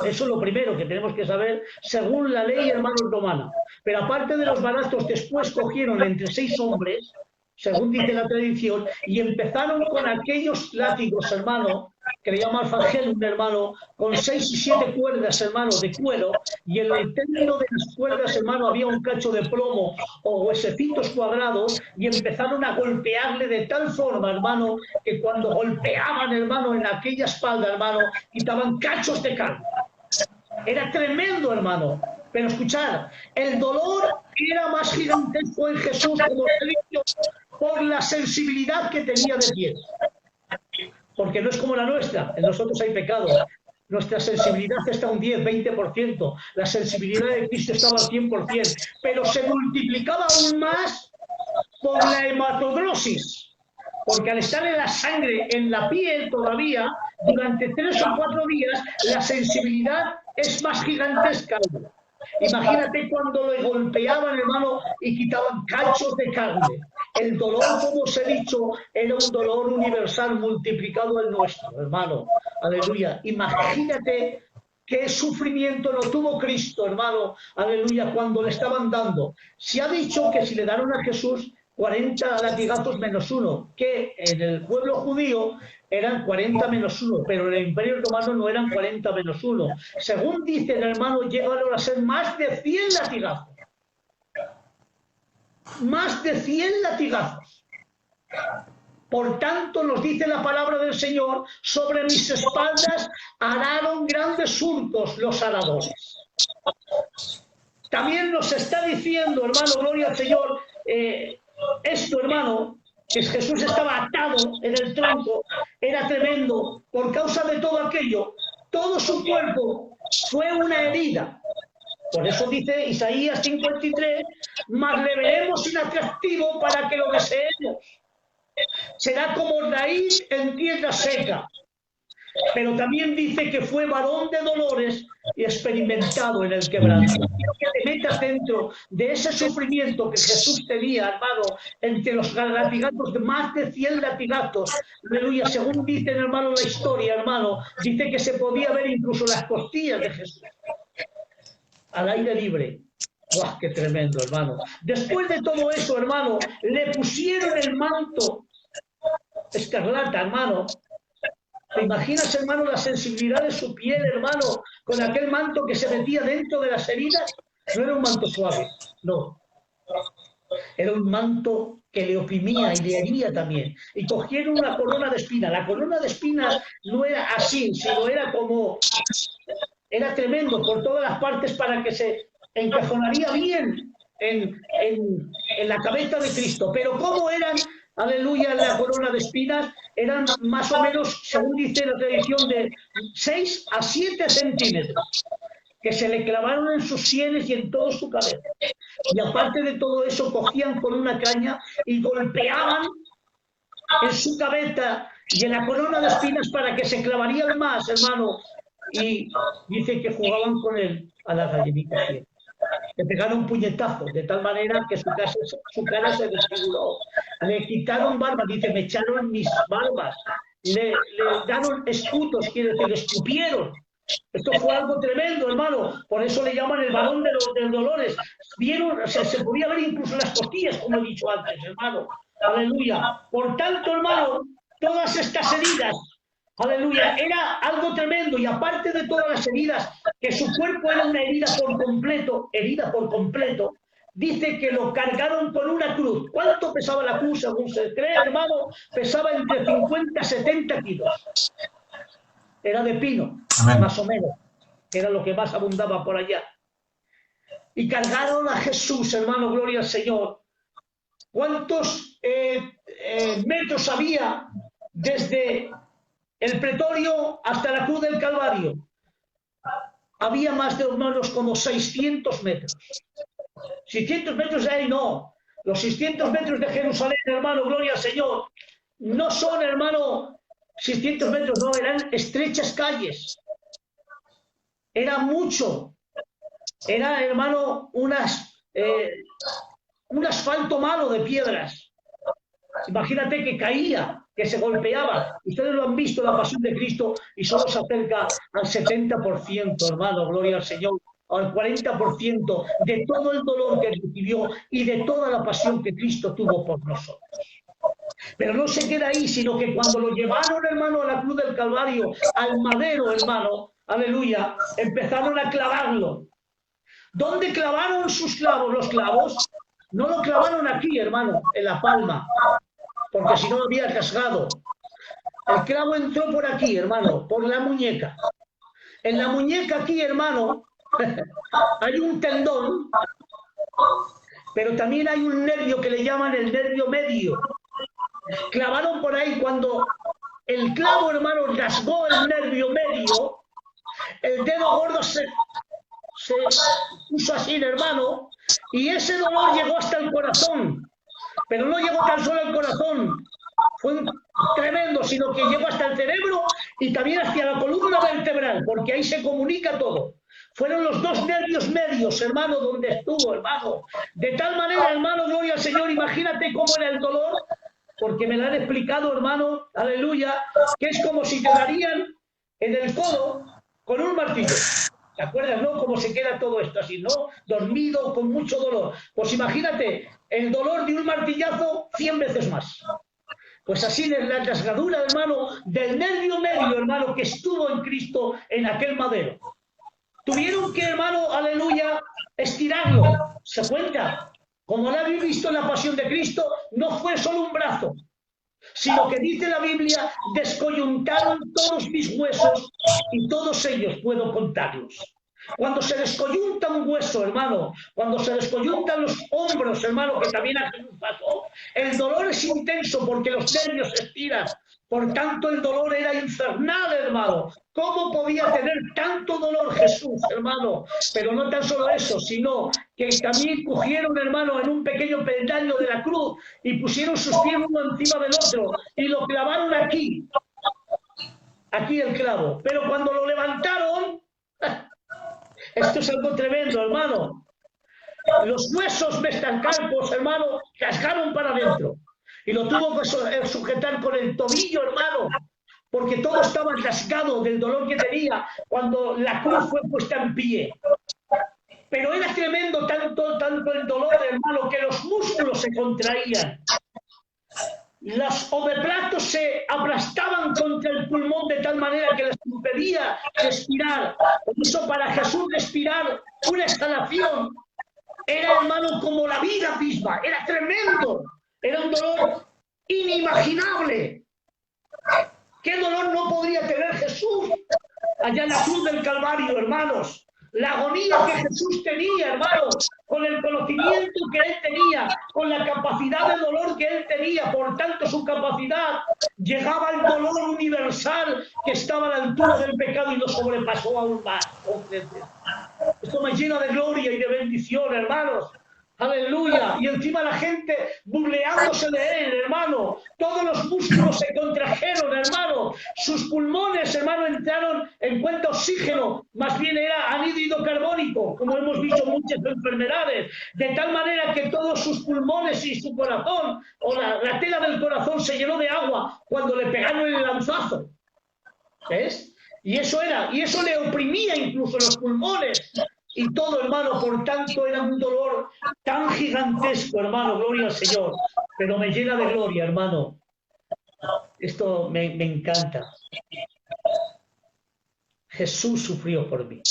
Eso es lo primero que tenemos que saber, según la ley, hermano, romana. Pero aparte de los varazos, después cogieron entre 6 hombres, según dice la tradición, y empezaron con aquellos látigos, hermano, que le llaman flagellum, hermano, con 6 y 7 cuerdas, hermano, de cuero, y en el término de las cuerdas, hermano, había un cacho de plomo o huesecitos cuadrados, y empezaron a golpearle de tal forma, hermano, que cuando golpeaban, hermano, en aquella espalda, hermano, quitaban cachos de carne. Era tremendo, hermano. Pero escuchad, el dolor era más gigantesco en Jesús, como os he dicho, por la sensibilidad que tenía de piel. Porque no es como la nuestra, en nosotros hay pecado. Nuestra sensibilidad está un 10, 20%. La sensibilidad de Cristo estaba al 100%. Pero se multiplicaba aún más por la hematodrosis. Porque al estar en la sangre, en la piel todavía, durante 3 o 4 días, la sensibilidad es más gigantesca. Imagínate cuando le golpeaban, hermano, y quitaban cachos de carne. El dolor, como os he dicho, era un dolor universal multiplicado el nuestro, hermano. Aleluya. Imagínate qué sufrimiento no tuvo Cristo, hermano. Aleluya, cuando le estaban dando. Se ha dicho que si le dieron a Jesús 40 latigazos menos 1, que en el pueblo judío eran 40 menos 1, pero en el Imperio Romano no eran 40 menos 1. Según dicen, hermano, llegaron a ser más de 100 latigazos. Más de 100 latigazos. Por tanto, nos dice la palabra del Señor, sobre mis espaldas araron grandes surcos los aradores. También nos está diciendo, hermano, gloria al Señor, esto, hermano, que Jesús estaba atado en el tronco, era tremendo, por causa de todo aquello, todo su cuerpo fue una herida. Por eso dice Isaías 53, mas le veremos inatractivo para que lo deseemos. Será como raíz en tierra seca. Pero también dice que fue varón de dolores y experimentado en el quebranto. Quiero que te metas dentro de ese sufrimiento que Jesús tenía, hermano, entre los latigazos, de más de 100 latigazos. Aleluya, según dicen, hermano, la historia, hermano, dice que se podía ver incluso las costillas de Jesús al aire libre. ¡Guau, qué tremendo, hermano! Después de todo eso, hermano, le pusieron el manto escarlata, hermano. ¿Te imaginas, hermano, la sensibilidad de su piel, hermano, con aquel manto que se metía dentro de las heridas? No era un manto suave, no. Era un manto que le oprimía y le hería también. Y cogieron una corona de espinas. La corona de espinas no era así, sino era como... Era tremendo por todas las partes para que se encajonaría bien en la cabeza de Cristo. Pero ¿cómo eran, aleluya, la corona de espinas? Eran más o menos, según dice la tradición, de 6 a 7 centímetros, que se le clavaron en sus sienes y en toda su cabeza. Y aparte de todo eso, cogían con una caña y golpeaban en su cabeza y en la corona de espinas para que se clavarían más, hermano. Y dice que jugaban con él a las gallinitas. Le pegaron un puñetazo, de tal manera que su cara se desfiguró. Le quitaron barbas, dice, me echaron mis barbas. Le dieron escudos, quiere decir, le escupieron. Esto fue algo tremendo, hermano. Por eso le llaman el varón de los dolores. Vieron, o sea, se podía ver incluso las costillas, como he dicho antes, hermano. Aleluya. Por tanto, hermano, todas estas heridas, aleluya, era algo tremendo. Y aparte de todas las heridas, que su cuerpo era una herida por completo, dice que lo cargaron con una cruz. ¿Cuánto pesaba la cruz, según se cree, hermano? Pesaba entre 50 y 70 kilos. Era de pino, amén, más o menos, que era lo que más abundaba por allá. Y cargaron a Jesús, hermano, gloria al Señor. ¿Cuántos metros había desde el pretorio hasta la cruz del Calvario? Había más de o menos como 600 metros. 600 metros de ahí no. Los 600 metros de Jerusalén, hermano, gloria al Señor, no son, hermano, 600 metros, no, eran estrechas calles. Era mucho. Era, hermano, un asfalto malo de piedras. Imagínate que caía, que se golpeaba. Ustedes lo han visto, la pasión de Cristo, y solo se acerca al 70%, hermano, gloria al Señor, al 40% de todo el dolor que recibió y de toda la pasión que Cristo tuvo por nosotros. Pero no se queda ahí, sino que cuando lo llevaron, hermano, a la cruz del Calvario, al madero, hermano, aleluya, empezaron a clavarlo. ¿Dónde clavaron sus clavos? Los clavos no lo clavaron aquí, hermano, en la palma, porque si no había cascado. El clavo entró por aquí, hermano, por la muñeca. En la muñeca aquí, hermano, hay un tendón, pero también hay un nervio que le llaman el nervio medio. Clavaron por ahí cuando el clavo, hermano, rasgó el nervio medio, el dedo gordo se puso así, hermano, y ese dolor llegó hasta el corazón. Pero no llegó tan solo al corazón, fue tremendo, sino que llegó hasta el cerebro y también hacia la columna vertebral, porque ahí se comunica todo. Fueron los dos nervios medios, hermano, donde estuvo, hermano. De tal manera, hermano, gloria al Señor, imagínate cómo era el dolor, porque me lo han explicado, hermano, aleluya, que es como si te darían en el codo con un martillo. ¿Te acuerdas, no? Cómo se queda todo esto así, ¿no? Dormido, con mucho dolor. Pues imagínate, el dolor de un martillazo 100 veces más. Pues así es la rasgadura, hermano, del nervio medio, hermano, que estuvo en Cristo en aquel madero. Tuvieron que, hermano, aleluya, estirarlo. ¿Se cuenta? Como lo habéis visto en la pasión de Cristo, no fue solo un brazo, sino que dice la Biblia, descoyuntaron todos mis huesos y todos ellos puedo contarlos. Cuando se descoyunta un hueso, hermano, cuando se descoyuntan los hombros, hermano, que también a Jesús pasó, el dolor es intenso porque los nervios se estiran. Por tanto, el dolor era infernal, hermano. ¿Cómo podía tener tanto dolor Jesús, hermano? Pero no tan solo eso, sino que también cogieron, hermano, en un pequeño peldaño de la cruz y pusieron sus pies uno encima del otro y lo clavaron aquí. Aquí el clavo. Pero cuando lo levantaron, esto es algo tremendo, hermano. Los huesos mestancarpos, hermano, cascaron para adentro. Y lo tuvo que sujetar con el tobillo, hermano, porque todo estaba rasgado del dolor que tenía cuando la cruz fue puesta en pie. Pero era tremendo tanto el dolor, hermano, que los músculos se contraían. Los omoplatos se aplastaban contra el pulmón de tal manera que les impedía respirar. Por eso para Jesús respirar una exhalación era, hermano, como la vida misma. Era tremendo. Era un dolor inimaginable. ¿Qué dolor no podría tener Jesús allá en la cruz del Calvario, hermanos? La agonía que Jesús tenía, hermanos, con el conocimiento que él tenía, con la capacidad de dolor que él tenía, por tanto su capacidad llegaba al dolor universal que estaba a la altura del pecado y lo sobrepasó aún más. Esto me llena de gloria y de bendición, hermanos. Aleluya. Y encima la gente burleándose de él, hermano. Todos los músculos se contrajeron, hermano. Sus pulmones, hermano, entraron en cuenta oxígeno. Más bien era anhídrido carbónico, como hemos visto muchas enfermedades. De tal manera que todos sus pulmones y su corazón, o la tela del corazón se llenó de agua cuando le pegaron el lanzazo. ¿Ves? Y eso le oprimía incluso los pulmones. Y todo, hermano, por tanto era un dolor tan gigantesco, hermano, gloria al Señor. Pero me llena de gloria, hermano. Esto me encanta. Jesús sufrió por mí.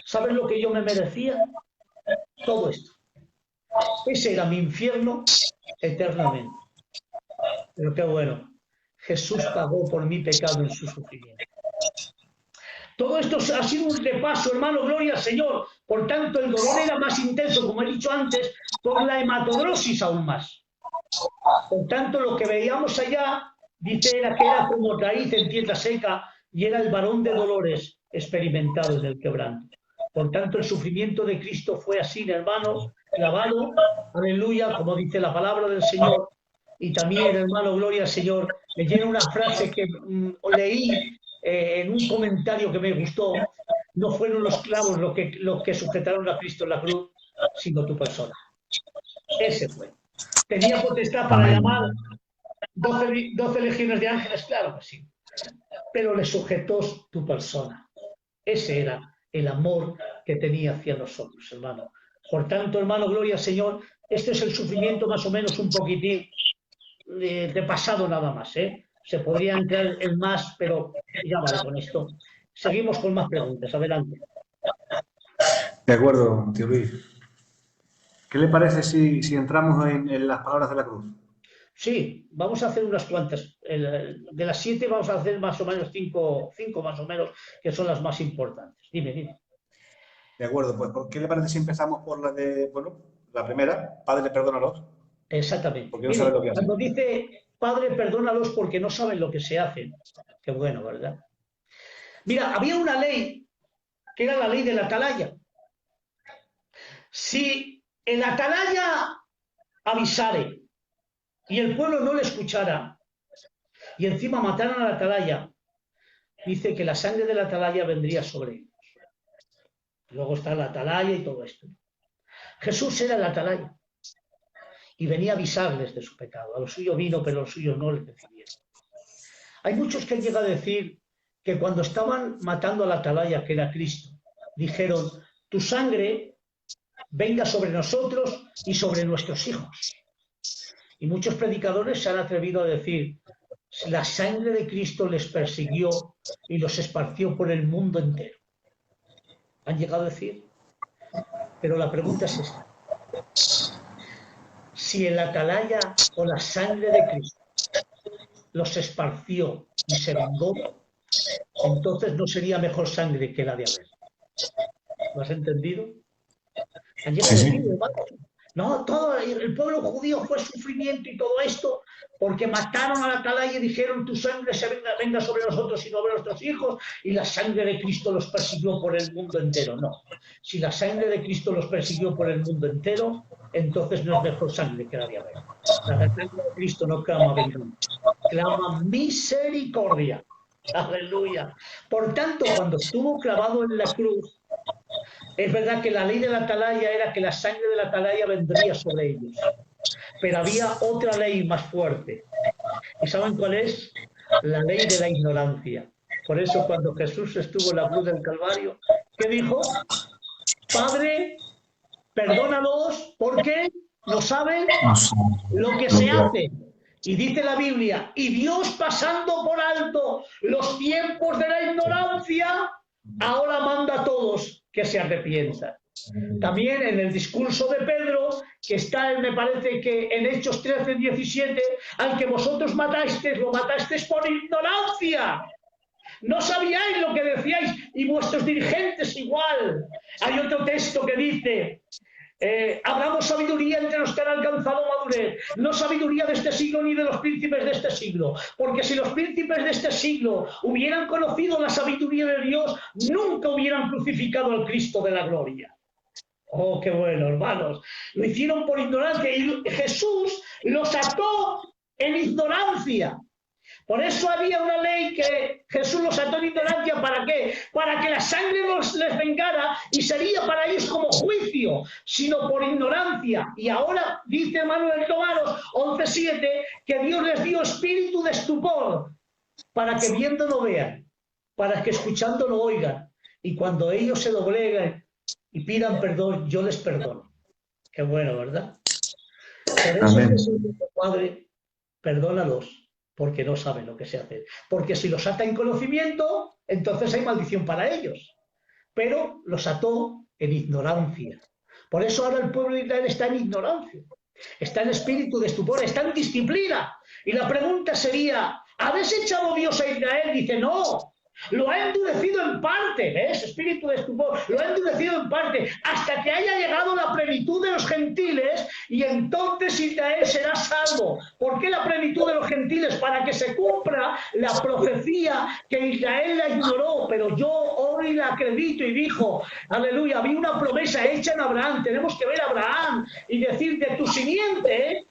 ¿Sabes lo que yo me merecía? Todo esto. Ese era mi infierno eternamente. Pero qué bueno. Jesús pagó por mi pecado en su sufrimiento. Todo esto ha sido un repaso, hermano, gloria al Señor. Por tanto, el dolor era más intenso, como he dicho antes, por la hematodrosis aún más. Por tanto, lo que veíamos allá, dice, era que era como raíz en tierra seca y era el varón de dolores experimentado en el quebranto. Por tanto, el sufrimiento de Cristo fue así, hermano, clavado, aleluya, como dice la palabra del Señor. Y también, hermano, gloria al Señor, me llena una frase que leí en un comentario que me gustó. No fueron los clavos los que sujetaron a Cristo en la cruz, sino tu persona. Ese fue. ¿Tenía potestad para llamar 12 legiones de ángeles? Claro que sí. Pero le sujetó tu persona. Ese era el amor que tenía hacia nosotros, hermano. Por tanto, hermano, gloria al Señor, este es el sufrimiento más o menos un poquitín de pasado nada más, ¿eh? Se podría entrar en más, pero ya vale con esto. Seguimos con más preguntas. Adelante. De acuerdo, tío Luis. ¿Qué le parece si entramos en las palabras de la cruz? Sí, vamos a hacer unas cuantas. De las 7 vamos a hacer más o menos 5 más o menos, que son las más importantes. Dime, dime. De acuerdo, pues ¿qué le parece si empezamos por la de, bueno, la primera, Padre, perdónalos, Exactamente. porque no saben Mire, lo que hacen? cuando dice, Padre, perdónalos porque no saben lo que se hacen. Qué bueno, ¿verdad? Mira, había una ley que era la ley del atalaya. Si el atalaya avisare y el pueblo no le escuchara y encima mataran al atalaya, dice que la sangre del atalaya vendría sobre ellos. Luego está la atalaya y todo esto. Jesús era el atalaya y venía a avisarles de su pecado. A los suyos vino, pero a los suyos no les recibieron. Hay muchos que han llegado a decir que cuando estaban matando al atalaya, que era Cristo, dijeron, tu sangre venga sobre nosotros y sobre nuestros hijos. Y muchos predicadores se han atrevido a decir, la sangre de Cristo les persiguió y los esparció por el mundo entero. Han llegado a decir, pero la pregunta es esta. Si el atalaya o la sangre de Cristo los esparció y se vengó, entonces no sería mejor sangre que la de Abel. ¿Lo has entendido? Han llegado a decir, no, todo el pueblo judío fue sufrimiento y todo esto porque mataron al atalaya y dijeron tu sangre venga sobre nosotros y no sobre nuestros hijos, y la sangre de Cristo los persiguió por el mundo entero. No, si la sangre de Cristo los persiguió por el mundo entero, entonces no es mejor sangre que la de Abel. La sangre de Cristo no clama venganza, clama misericordia. Aleluya. Por tanto, cuando estuvo clavado en la cruz, es verdad que la ley de la atalaya era que la sangre de la atalaya vendría sobre ellos. Pero había otra ley más fuerte. ¿Y saben cuál es? La ley de la ignorancia. Por eso cuando Jesús estuvo en la cruz del Calvario, ¿qué dijo? Padre, perdónalos porque no saben lo que se hace. Y dice la Biblia, y Dios pasando por alto los tiempos de la ignorancia, ahora manda a todos que se arrepientan. También en el discurso de Pedro, que está, me parece que en Hechos 13, 17, al que vosotros matasteis, lo matasteis por ignorancia. No sabíais lo que decíais y vuestros dirigentes igual. Hay otro texto que dice, hablamos sabiduría entre los que han alcanzado madurez, no sabiduría de este siglo ni de los príncipes de este siglo, porque si los príncipes de este siglo hubieran conocido la sabiduría de Dios, nunca hubieran crucificado al Cristo de la gloria. Oh, qué bueno, hermanos. Lo hicieron por ignorancia y Jesús los ató en ignorancia. Por eso había una ley que Jesús los ató en ignorancia. ¿Para qué? Para que la sangre no les vengara y sería para ellos como juicio, sino por ignorancia. Y ahora dice hermano en Romanos 11:7 que Dios les dio espíritu de estupor para que viendo no vean, para que escuchando no oigan. Y cuando ellos se dobleguen y pidan perdón, yo les perdono. Qué bueno, ¿verdad? Por eso Jesús dice, Padre, perdónalos, porque no saben lo que se hace. Porque si los ata en conocimiento, entonces hay maldición para ellos. Pero los ató en ignorancia. Por eso ahora el pueblo de Israel está en ignorancia. Está en espíritu de estupor, está en disciplina. Y la pregunta sería, ¿ha desechado Dios a Israel? Dice, no. Lo ha endurecido en parte, ¿ves? Espíritu de estupor, lo ha endurecido en parte, hasta que haya llegado la plenitud de los gentiles y entonces Israel será salvo. ¿Por qué la plenitud de los gentiles? Para que se cumpla la profecía que Israel la ignoró, pero yo hoy la acredito y dijo, aleluya, había una promesa hecha en Abraham, tenemos que ver a Abraham y decir de tu simiente,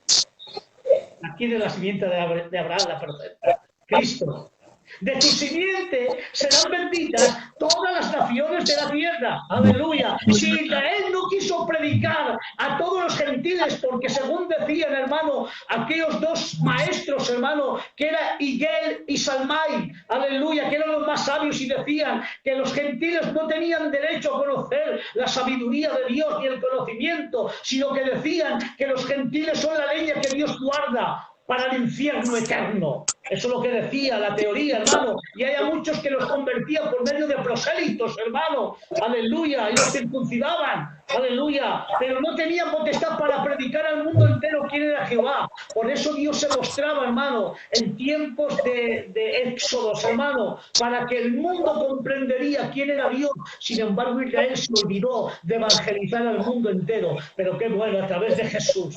aquí de la simiente de Abraham, la profeta, Cristo. De tu simiente serán benditas todas las naciones de la tierra. Aleluya. Si Israel no quiso predicar a todos los gentiles, porque según decían, hermano, aquellos dos maestros, hermano, que era Higuel y Salmai, aleluya, que eran los más sabios y decían que los gentiles no tenían derecho a conocer la sabiduría de Dios ni el conocimiento, sino que decían que los gentiles son la leña que Dios guarda. para el infierno eterno. Eso es lo que decía la teoría, hermano. Y hay muchos que los convertían por medio de prosélitos, hermano. Aleluya. Y los circuncidaban. Aleluya. Pero no tenían potestad para predicar al mundo entero quién era Jehová. Por eso Dios se mostraba, hermano, en tiempos de éxodos, hermano, para que el mundo comprendería quién era Dios. Sin embargo, Israel se olvidó de evangelizar al mundo entero. Pero qué bueno, a través de Jesús.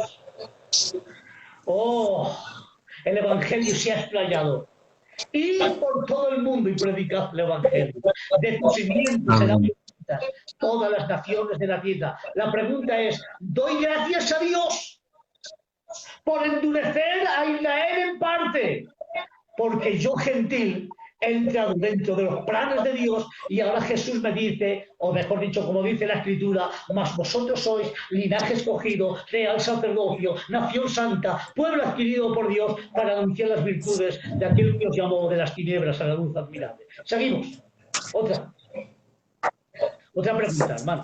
Oh, el evangelio se ha explayado. Y por todo el mundo y predicad el evangelio. De tu simiente serán benditas todas las naciones de la tierra. La pregunta es, ¿doy gracias a Dios por endurecer a Israel en parte? Porque yo, gentil, he entrado dentro de los planes de Dios y ahora Jesús me dice, o mejor dicho, como dice la Escritura, mas vosotros sois linaje escogido, real sacerdocio, nación santa, pueblo adquirido por Dios para anunciar las virtudes de aquel que os llamó de las tinieblas a la luz admirable. Seguimos. Otra pregunta, hermano,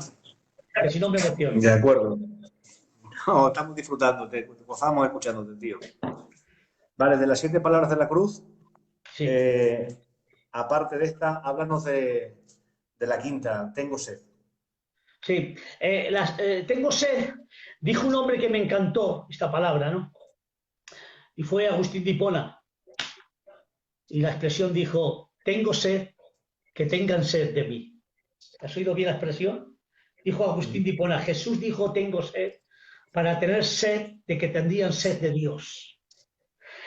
que si no me emociono. De acuerdo. No, estamos disfrutando, gozamos escuchándote, tío. Vale, de las 7 palabras de la cruz, Sí. Aparte de esta, háblanos de la quinta, tengo sed. Sí, tengo sed, dijo un hombre que me encantó esta palabra, ¿no? Y fue Agustín de Hipona. Y la expresión dijo, tengo sed, que tengan sed de mí. ¿Has oído bien la expresión? Dijo Agustín de Hipona, Jesús dijo, tengo sed, para tener sed de que tendrían sed de Dios.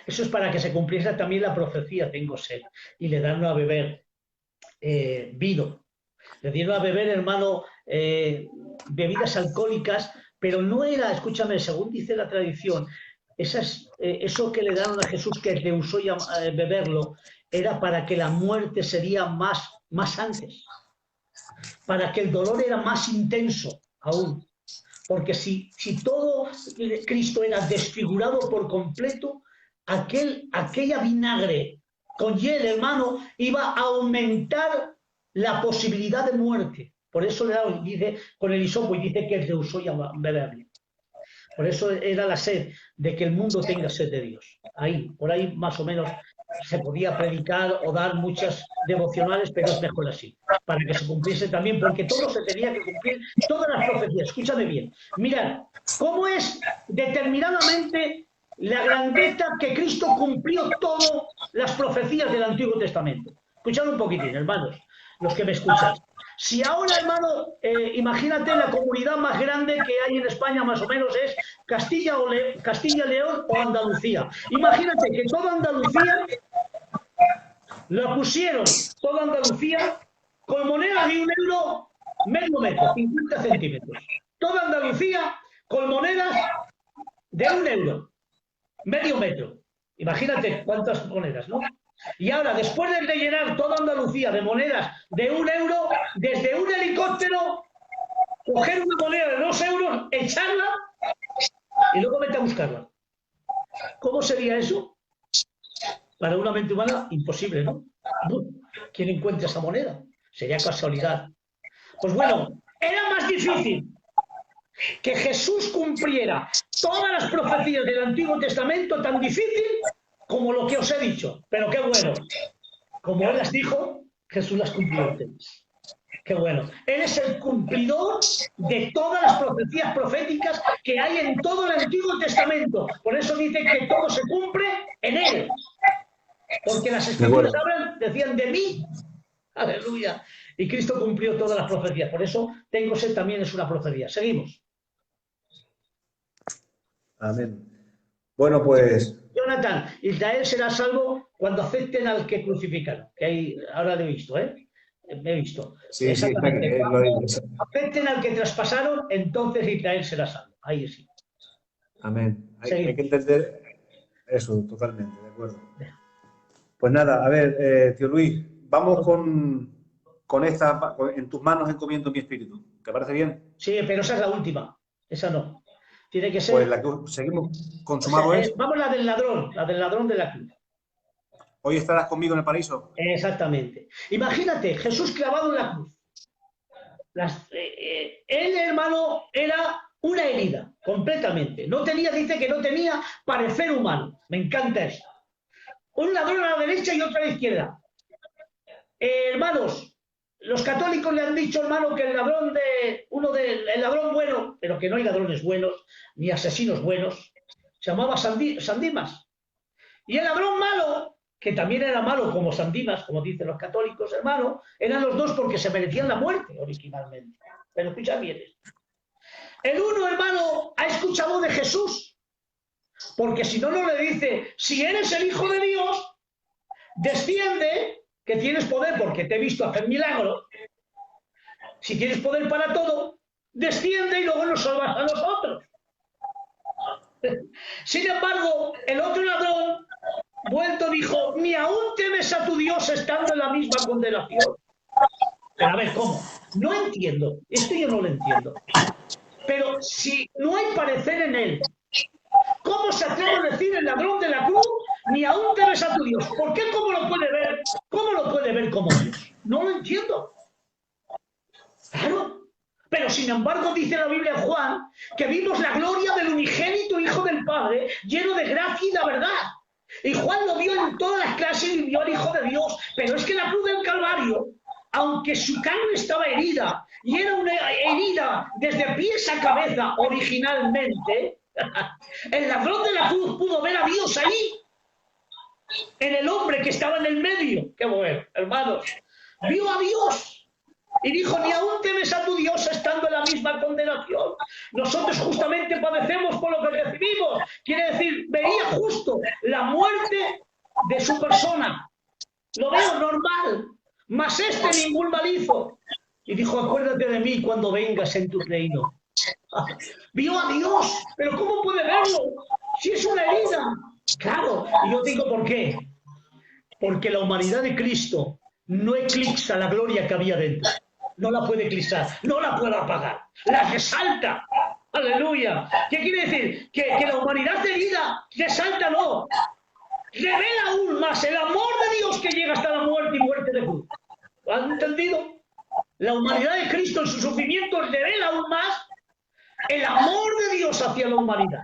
Eso es para que se cumpliese también la profecía, tengo sed. Y le dan a beber vino. Le dieron a beber, hermano, bebidas alcohólicas, pero no era, escúchame, según dice la tradición, eso que le dieron a Jesús, que rehusó beberlo, era para que la muerte sería más antes, para que el dolor era más intenso aún. Porque si todo Cristo era desfigurado por completo, aquella vinagre con hiel, hermano, iba a aumentar la posibilidad de muerte. Por eso le dice con el hisopo y dice que rehusó beberle. Por eso era la sed de que el mundo tenga sed de Dios. Por ahí más o menos se podía predicar o dar muchas devocionales, pero es mejor así, para que se cumpliese también, porque todo se tenía que cumplir, todas las profecías. Escúchame bien. Mirad, cómo es determinadamente la grandeza que Cristo cumplió todas las profecías del Antiguo Testamento. Escuchad un poquitín, hermanos, los que me escucháis. Si ahora, hermano, imagínate la comunidad más grande que hay en España, más o menos, es Castilla, León o Andalucía. Imagínate que toda Andalucía la pusieron, toda Andalucía, con monedas de 1 euro, medio metro, 50 centímetros. Toda Andalucía con monedas de 1 euro, medio metro. Imagínate cuántas monedas, ¿no? Y ahora, después de rellenar toda Andalucía de monedas de 1 euro, desde un helicóptero, coger una moneda de 2 euros, echarla y luego vete a buscarla. ¿Cómo sería eso? Para una mente humana, imposible, ¿no? ¿Quién encuentra esa moneda? Sería casualidad. Pues bueno, era más difícil que Jesús cumpliera todas las profecías del Antiguo Testamento, tan difícil como lo que os he dicho. Pero qué bueno. Como Él las dijo, Jesús las cumplió. Qué bueno. Él es el cumplidor de todas las profecías proféticas que hay en todo el Antiguo Testamento. Por eso dice que todo se cumple en Él. Porque las Escrituras decían de mí. Aleluya. Y Cristo cumplió todas las profecías. Por eso tengo sed también es una profecía. Seguimos. Amén. Bueno, pues... Jonathan, Israel será salvo cuando acepten al que crucificaron. Que ahí, ahora lo he visto, ¿eh? Me he visto. Sí, exactamente. Cuando acepten al que traspasaron, entonces Israel será salvo. Ahí sí. Amén. Hay que entender eso, totalmente, de acuerdo. Pues nada, a ver, tío Luis, vamos con esta, en tus manos encomiendo mi espíritu. ¿Te parece bien? Sí, pero esa es la última. Esa no. Tiene que ser... Pues la que seguimos, consumado es... Vamos la del ladrón de la cruz. Hoy estarás conmigo en el paraíso. Exactamente. Imagínate, Jesús clavado en la cruz. Él, hermano, era una herida, completamente. No tenía, dice que no tenía parecer humano. Me encanta eso. Un ladrón a la derecha y otro a la izquierda. Hermanos, los católicos le han dicho, hermano, que el ladrón bueno, pero que no hay ladrones buenos, ni asesinos buenos, se llamaba San Dimas. Y el ladrón malo, que también era malo como San Dimas, como dicen los católicos, hermano, eran los dos porque se merecían la muerte originalmente. Pero escucha bien esto. El uno, hermano, ha escuchado de Jesús, porque si no, no le dice, si eres el Hijo de Dios, desciende, que tienes poder porque te he visto hacer milagros. Si tienes poder para todo, desciende y luego nos salvas a nosotros. Sin embargo, el otro ladrón, vuelto, dijo, ni aún temes a tu Dios estando en la misma condenación. Pero a ver, ¿cómo? No entiendo. Esto yo no lo entiendo. Pero si no hay parecer en él, ¿cómo se atreve a decir el ladrón de la cruz, ni aún temes a tu Dios? ¿Por qué? ¿Cómo lo puede ver? ¿Cómo lo puede ver como Dios? No lo entiendo. Claro. Pero sin embargo dice la Biblia en Juan que vimos la gloria del unigénito Hijo del Padre, lleno de gracia y la verdad. Y Juan lo vio en todas las clases y vio al Hijo de Dios. Pero es que la cruz del Calvario, aunque su carne estaba herida, y era una herida desde pies a cabeza originalmente, el ladrón de la cruz pudo ver a Dios ahí, en el hombre que estaba en el medio. Qué bueno, hermanos. Vio a Dios. Y dijo, ni aún temes a tu Dios estando en la misma condenación. Nosotros justamente padecemos por lo que recibimos. Quiere decir, veía justo la muerte de su persona. Lo veo normal, mas ningún mal hizo. Y dijo, acuérdate de mí cuando vengas en tu reino. Vio a Dios, pero ¿cómo puede verlo? Si es una herida. Claro, y yo digo, ¿por qué? Porque la humanidad de Cristo no eclipsa la gloria que había dentro. No la puede eclipsar, no la puede apagar, la resalta. Aleluya. ¿Qué quiere decir? Que la humanidad herida resalta, no. Revela aún más el amor de Dios que llega hasta la muerte y muerte de cruz. ¿Lo han entendido? La humanidad de Cristo en sus sufrimientos revela aún más el amor de Dios hacia la humanidad.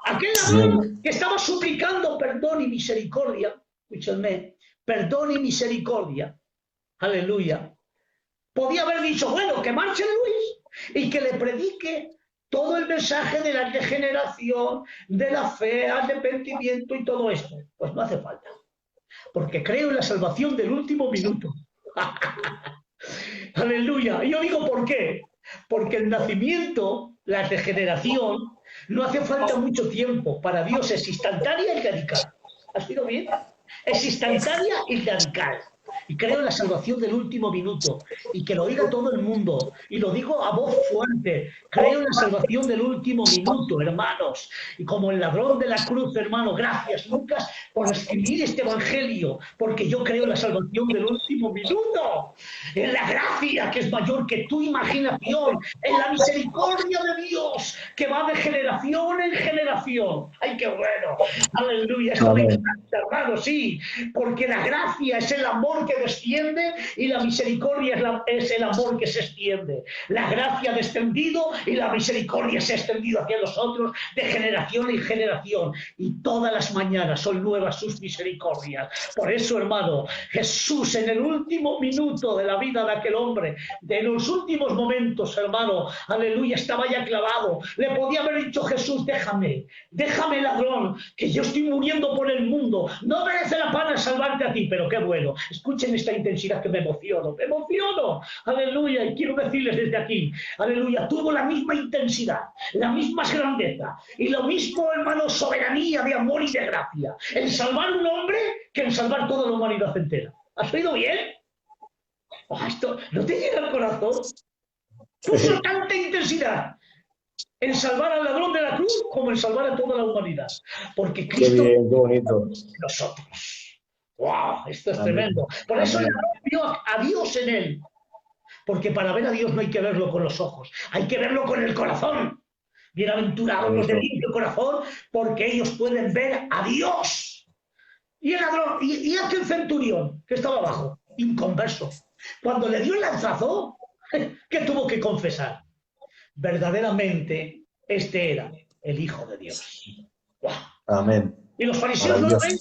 Aquel ladrón que estaba suplicando perdón y misericordia, escúchenme, perdón y misericordia, aleluya, podía haber dicho, bueno, que marche Luis y que le predique todo el mensaje de la regeneración, de la fe, arrepentimiento y todo esto. Pues no hace falta, porque creo en la salvación del último minuto. Aleluya. Y yo digo, ¿por qué? Porque el nacimiento, la regeneración, no hace falta mucho tiempo. Para Dios es instantánea y radical. ¿Has oído bien? Es instantánea y radical. Y creo en la salvación del último minuto. Y que lo oiga todo el mundo. Y lo digo a voz fuerte. Creo en la salvación del último minuto, hermanos. Y como el ladrón de la cruz, hermano, gracias, Lucas, por escribir este evangelio. Porque yo creo en la salvación del último minuto. En la gracia que es mayor que tu imaginación. En la misericordia de Dios que va de generación en generación. ¡Ay, qué bueno! ¡Aleluya! Esto me encanta, hermano, sí. Porque la gracia es el amor que desciende y la misericordia es el amor que se extiende. La gracia ha descendido y la misericordia se ha extendido hacia nosotros de generación en generación. Y todas las mañanas son nuevas sus misericordias. Por eso, hermano, Jesús en el último minuto de la vida de aquel hombre, de los últimos momentos, hermano, aleluya, estaba ya clavado. Le podía haber dicho Jesús, déjame, ladrón, que yo estoy muriendo por el mundo. No merece la pena salvarte a ti, pero qué bueno. Escuchen esta intensidad que me emociono, aleluya, y quiero decirles desde aquí, aleluya, tuvo la misma intensidad, la misma grandeza y lo mismo, hermano, soberanía de amor y de gracia en salvar un hombre que en salvar toda la humanidad entera. ¿Has oído bien? Oh, esto no te llega al corazón. Puso tanta intensidad en salvar al ladrón de la cruz como en salvar a toda la humanidad, porque Cristo qué bonito. nosotros. ¡Wow! Esto es tremendo. Por eso le vio a Dios en él. Porque para ver a Dios no hay que verlo con los ojos, hay que verlo con el corazón. Bienaventurados los de limpio corazón, porque ellos pueden ver a Dios. Y el ladrón, y aquel centurión que estaba abajo, inconverso, cuando le dio el lanzazo, ¿qué tuvo que confesar? verdaderamente este era el Hijo de Dios. ¡Wow! Amén. Y los fariseos no lo ven,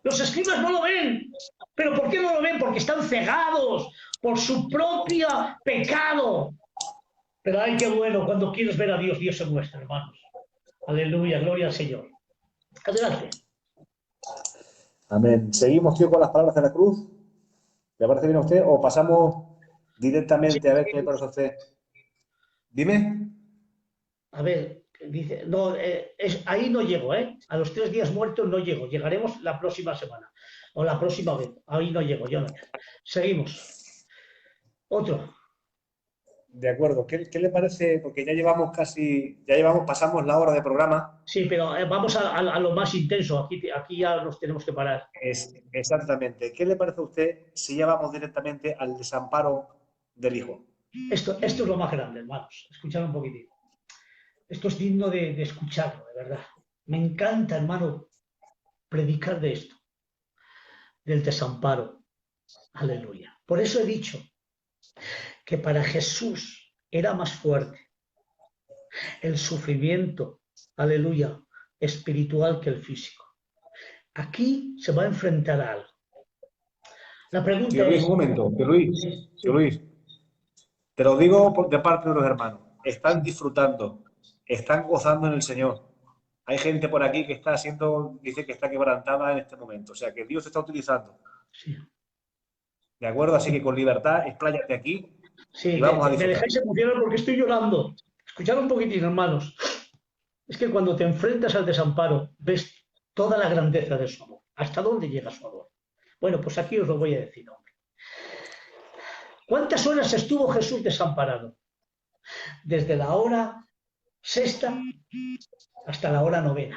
los escribas no lo ven. ¿Pero por qué no lo ven? Porque están cegados por su propio pecado. Pero ay, qué bueno, cuando quieres ver a Dios, Dios se muestra, hermanos. Aleluya, gloria al Señor. Adelante. Amén. ¿Seguimos, tío, con las palabras de la cruz? ¿Le parece bien a usted? ¿O pasamos directamente a ver qué le parece a usted? Dime. A ver, dice, no, ahí no llego, ¿eh? A los 3 días muertos no llego. Llegaremos la próxima semana. O la próxima vez. Ahí no llego, yo no. Seguimos. Otro. De acuerdo. ¿Qué le parece? Porque pasamos la hora de programa. Sí, pero vamos a lo más intenso. Aquí ya nos tenemos que parar. Exactamente. ¿Qué le parece a usted si ya vamos directamente al desamparo del Hijo? Esto es lo más grande, hermanos. Escuchad un poquitito. Esto es digno de escucharlo, de verdad. Me encanta, hermano, predicar de esto, del desamparo. Aleluya. Por eso he dicho que para Jesús era más fuerte el sufrimiento, aleluya, espiritual que el físico. Aquí se va a enfrentar a algo. La pregunta Tío Luis, es... un momento, tío Luis, te lo digo de parte de los hermanos. Están disfrutando, están gozando en el Señor. Hay gente por aquí que dice que está quebrantada en este momento. O sea, que Dios te está utilizando. Sí. ¿De acuerdo? Así que con libertad, expláyate aquí. Sí, y vamos a me disfrutar. dejáis emocionar porque estoy llorando. Escuchad un poquitín, hermanos. Es que cuando te enfrentas al desamparo, ves toda la grandeza de su amor. ¿Hasta dónde llega su amor? Bueno, pues aquí os lo voy a decir, hombre. ¿Cuántas horas estuvo Jesús desamparado? Desde la hora 6 hasta la hora 9.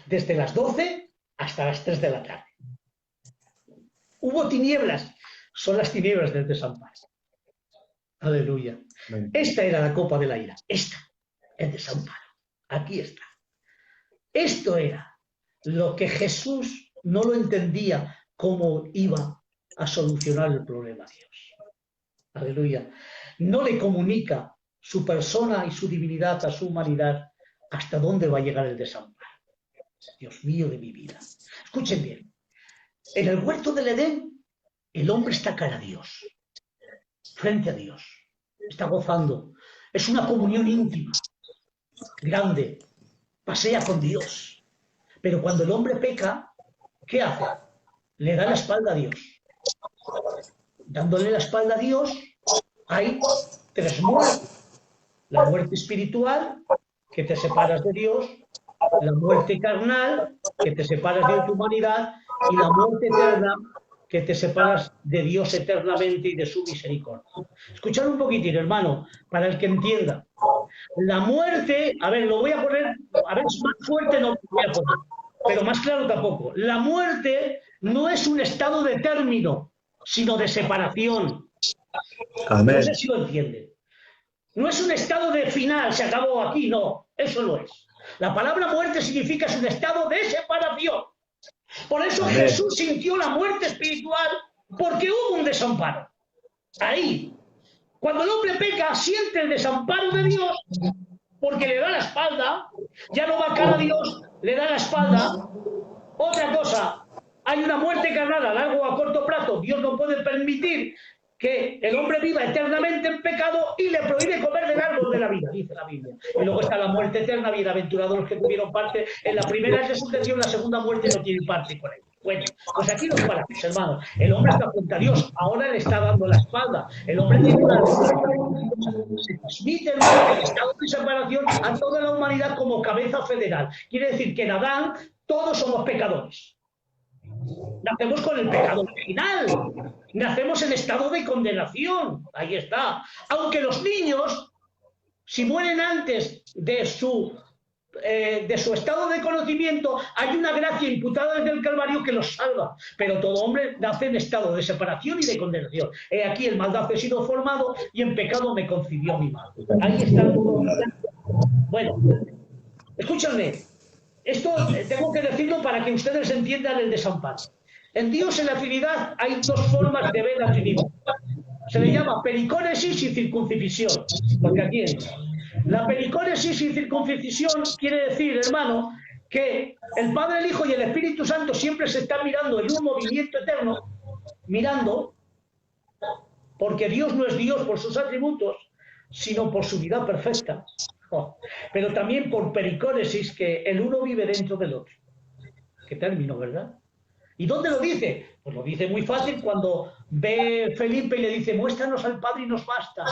Desde las 12 hasta las 3 de la tarde. Hubo tinieblas. Son las tinieblas del desamparo. Aleluya. Esta era la copa de la ira. Esta, el desamparo. Aquí está. Esto era lo que Jesús no lo entendía cómo iba a solucionar el problema a Dios. Aleluya. No le comunica su persona y su divinidad a su humanidad hasta dónde va a llegar el desamparo. Dios mío de mi vida. Escuchen bien. En el huerto del Edén, el hombre está cara a Dios, frente a Dios. Está gozando. Es una comunión íntima, grande. Pasea con Dios. Pero cuando el hombre peca, ¿qué hace? Le da la espalda a Dios. Dándole la espalda a Dios, hay 3 muertes. La muerte espiritual, que te separas de Dios, la muerte carnal, que te separas de tu humanidad, y la muerte eterna, que te separas de Dios eternamente y de su misericordia. Escuchad un poquitín, hermano, para el que entienda. La muerte, a ver, lo voy a poner, a ver, más fuerte no lo voy a poner, pero más claro tampoco. La muerte no es un estado de término, sino de separación. Amén. No sé si lo entienden. No es un estado de final, se acabó aquí, no, eso no es. La palabra muerte significa es un estado de separación. Por eso Amén. Jesús sintió la muerte espiritual, porque hubo un desamparo. Ahí. Cuando el hombre peca, siente el desamparo de Dios, porque le da la espalda, ya no va cara a Dios, le da la espalda. Otra cosa, hay una muerte carnal a largo o a corto plazo. Dios no puede permitir que el hombre viva eternamente en pecado y le prohíbe comer del árbol de la vida, dice la Biblia. Y luego está la muerte eterna, bienaventurados los que tuvieron parte en la primera resurrección, la segunda muerte no tiene parte con él. Bueno, pues aquí nos paramos, hermanos. El hombre está frente a Dios, ahora le está dando la espalda. El hombre tiene una... Se transmite, hermano, el estado de separación a toda la humanidad como cabeza federal. Quiere decir que en Adán todos somos pecadores. Nacemos con el pecado original. Nacemos en estado de condenación. Ahí está. Aunque los niños, si mueren antes de su estado de conocimiento, hay una gracia imputada desde el Calvario que los salva. Pero todo hombre nace en estado de separación y de condenación. He aquí el maldad he sido formado y en pecado me concibió mi madre. Ahí está todo. Bueno, escúchame. Esto tengo que decirlo para que ustedes entiendan el desamparo. En Dios, en la Trinidad, hay 2 formas de ver la Trinidad. Se le llama pericónesis y circuncisión, porque aquí entra. La pericónesis y circuncisión quiere decir, hermano, que el Padre, el Hijo y el Espíritu Santo siempre se están mirando en un movimiento eterno, mirando, porque Dios no es Dios por sus atributos, sino por su vida perfecta. Pero también por pericónesis, que el uno vive dentro del otro. Qué término, ¿verdad? ¿Y dónde lo dice? Pues lo dice muy fácil cuando ve Felipe y le dice, muéstranos al Padre y nos basta.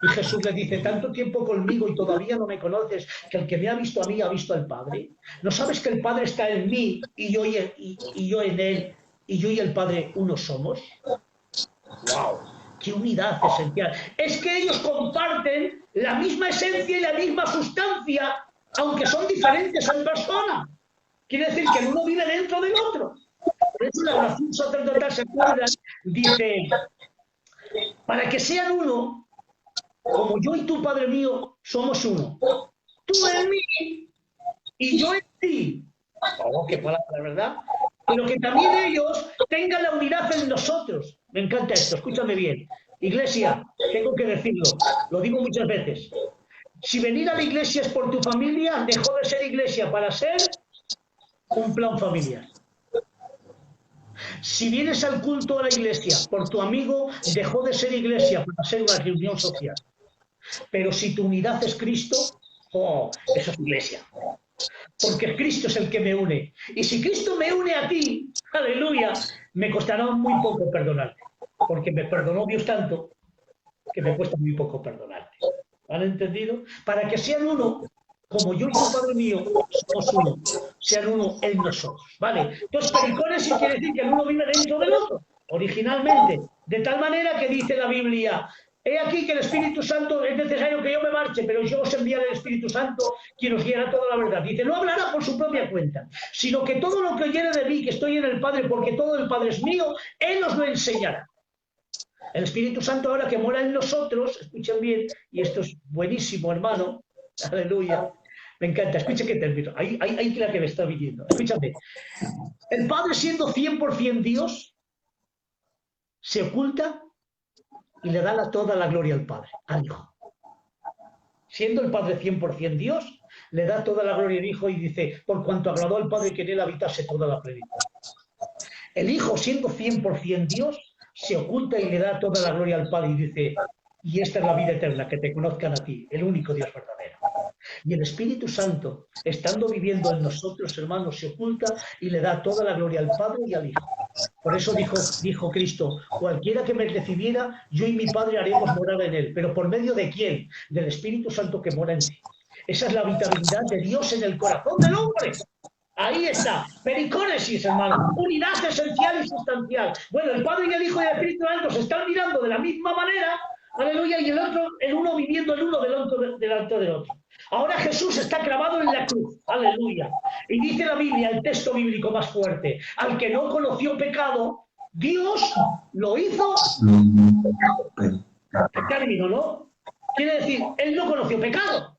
Y Jesús le dice, tanto tiempo conmigo y todavía no me conoces, que el que me ha visto a mí ha visto al Padre. ¿No sabes que el Padre está en mí y yo en él, y yo y el Padre uno somos? ¡Wow! ¡Qué unidad esencial! Es que ellos comparten la misma esencia y la misma sustancia, aunque son diferentes en persona. Quiere decir que el uno vive dentro del otro. Por eso la oración sacerdotal, ¿se acuerdan? Dice, para que sean uno, como yo y tú, Padre mío, somos uno. Tú en mí y yo en ti. Oh, qué palabra, ¿verdad? Pero que también ellos tengan la unidad en nosotros. Me encanta esto, escúchame bien. Iglesia, tengo que decirlo, lo digo muchas veces. Si venir a la iglesia es por tu familia, dejó de ser iglesia para ser un plan familiar. Si vienes al culto a la iglesia por tu amigo, dejó de ser iglesia para ser una reunión social. Pero si tu unidad es Cristo, oh, eso es iglesia. Porque Cristo es el que me une. Y si Cristo me une a ti, aleluya, me costará muy poco perdonarte. Porque me perdonó Dios tanto que me cuesta muy poco perdonarte. ¿Han entendido? Para que sean uno, como yo y tu Padre mío somos uno, sean uno en nosotros. ¿Vale? Entonces, pericónesis quiere decir que el uno vive dentro del otro, originalmente. De tal manera que dice la Biblia, he aquí que el Espíritu Santo, es necesario que yo me marche, pero yo os enviaré el Espíritu Santo, quien os guiará toda la verdad. Dice, no hablará por su propia cuenta, sino que todo lo que oyere de mí, que estoy en el Padre, porque todo el Padre es mío, Él os lo enseñará. El Espíritu Santo ahora que mora en nosotros, escuchen bien, y esto es buenísimo, hermano, aleluya, me encanta, escuchen qué término, ahí la que me está viniendo, escúchame. El Padre siendo 100% Dios, se oculta y le da toda la gloria al Padre, al Hijo. Siendo el Padre 100% Dios, le da toda la gloria al Hijo y dice, por cuanto agradó al Padre que en él habitase toda la plenitud. El Hijo, siendo 100% Dios, se oculta y le da toda la gloria al Padre y dice, y esta es la vida eterna, que te conozcan a ti, el único Dios verdadero. Y el Espíritu Santo, estando viviendo en nosotros, hermanos, se oculta y le da toda la gloria al Padre y al Hijo. Por eso dijo Cristo, cualquiera que me recibiera, yo y mi Padre haremos morar en él. ¿Pero por medio de quién? Del Espíritu Santo que mora en ti. Esa es la habitabilidad de Dios en el corazón del hombre. Ahí está, pericónesis, hermano, unidad esencial y sustancial. Bueno, el Padre y el Hijo y el Espíritu Santo se están mirando de la misma manera, aleluya, y el otro, el uno viviendo el uno delante del otro. Ahora Jesús está clavado en la cruz, aleluya. Y dice la Biblia, el texto bíblico más fuerte, al que no conoció pecado, Dios lo hizo. ¿Qué término, no? Quiere decir, él no conoció pecado.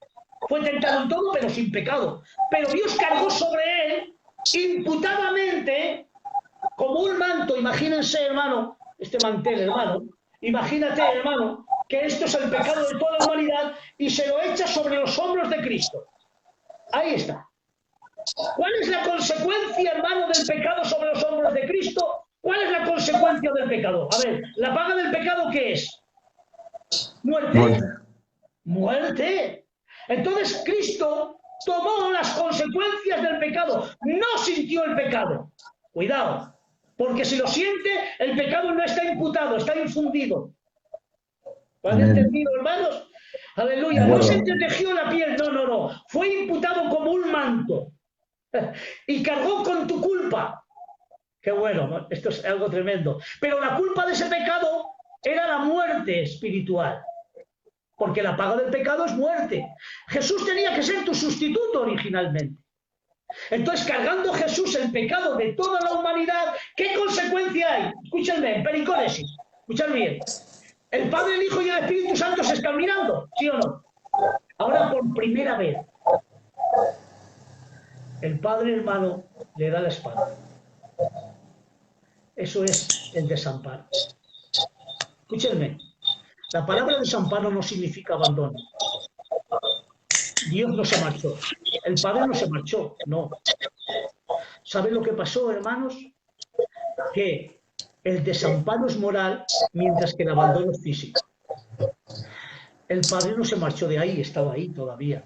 Fue tentado en todo, pero sin pecado. Pero Dios cargó sobre él, imputadamente, como un manto. Imagínense, hermano, este mantel, hermano. Imagínate, hermano, que esto es el pecado de toda la humanidad y se lo echa sobre los hombros de Cristo. Ahí está. ¿Cuál es la consecuencia, hermano, del pecado sobre los hombros de Cristo? ¿Cuál es la consecuencia del pecado? A ver, ¿la paga del pecado qué es? Muerte. Muerte. Entonces Cristo tomó las consecuencias del pecado, no sintió el pecado. Cuidado, porque si lo siente, el pecado no está imputado, está infundido. ¿Lo han entendido, hermanos? Aleluya, no se entretejió la piel, no. Fue imputado como un manto y cargó con tu culpa. Qué bueno, ¿no? Esto es algo tremendo. Pero la culpa de ese pecado era la muerte espiritual. Porque la paga del pecado es muerte. Jesús tenía que ser tu sustituto originalmente. Entonces, cargando Jesús el pecado de toda la humanidad, ¿qué consecuencia hay? Escúchenme, pericónesis. Escuchad bien. El Padre, el Hijo y el Espíritu Santo se están mirando, ¿sí o no? Ahora, por primera vez, el Padre, hermano, le da la espalda. Eso es el desamparo. Escúchenme. La palabra desamparo no significa abandono. Dios no se marchó. El Padre no se marchó, no. ¿Saben lo que pasó, hermanos? Que el desamparo es moral, mientras que el abandono es físico. El Padre no se marchó de ahí, estaba ahí todavía.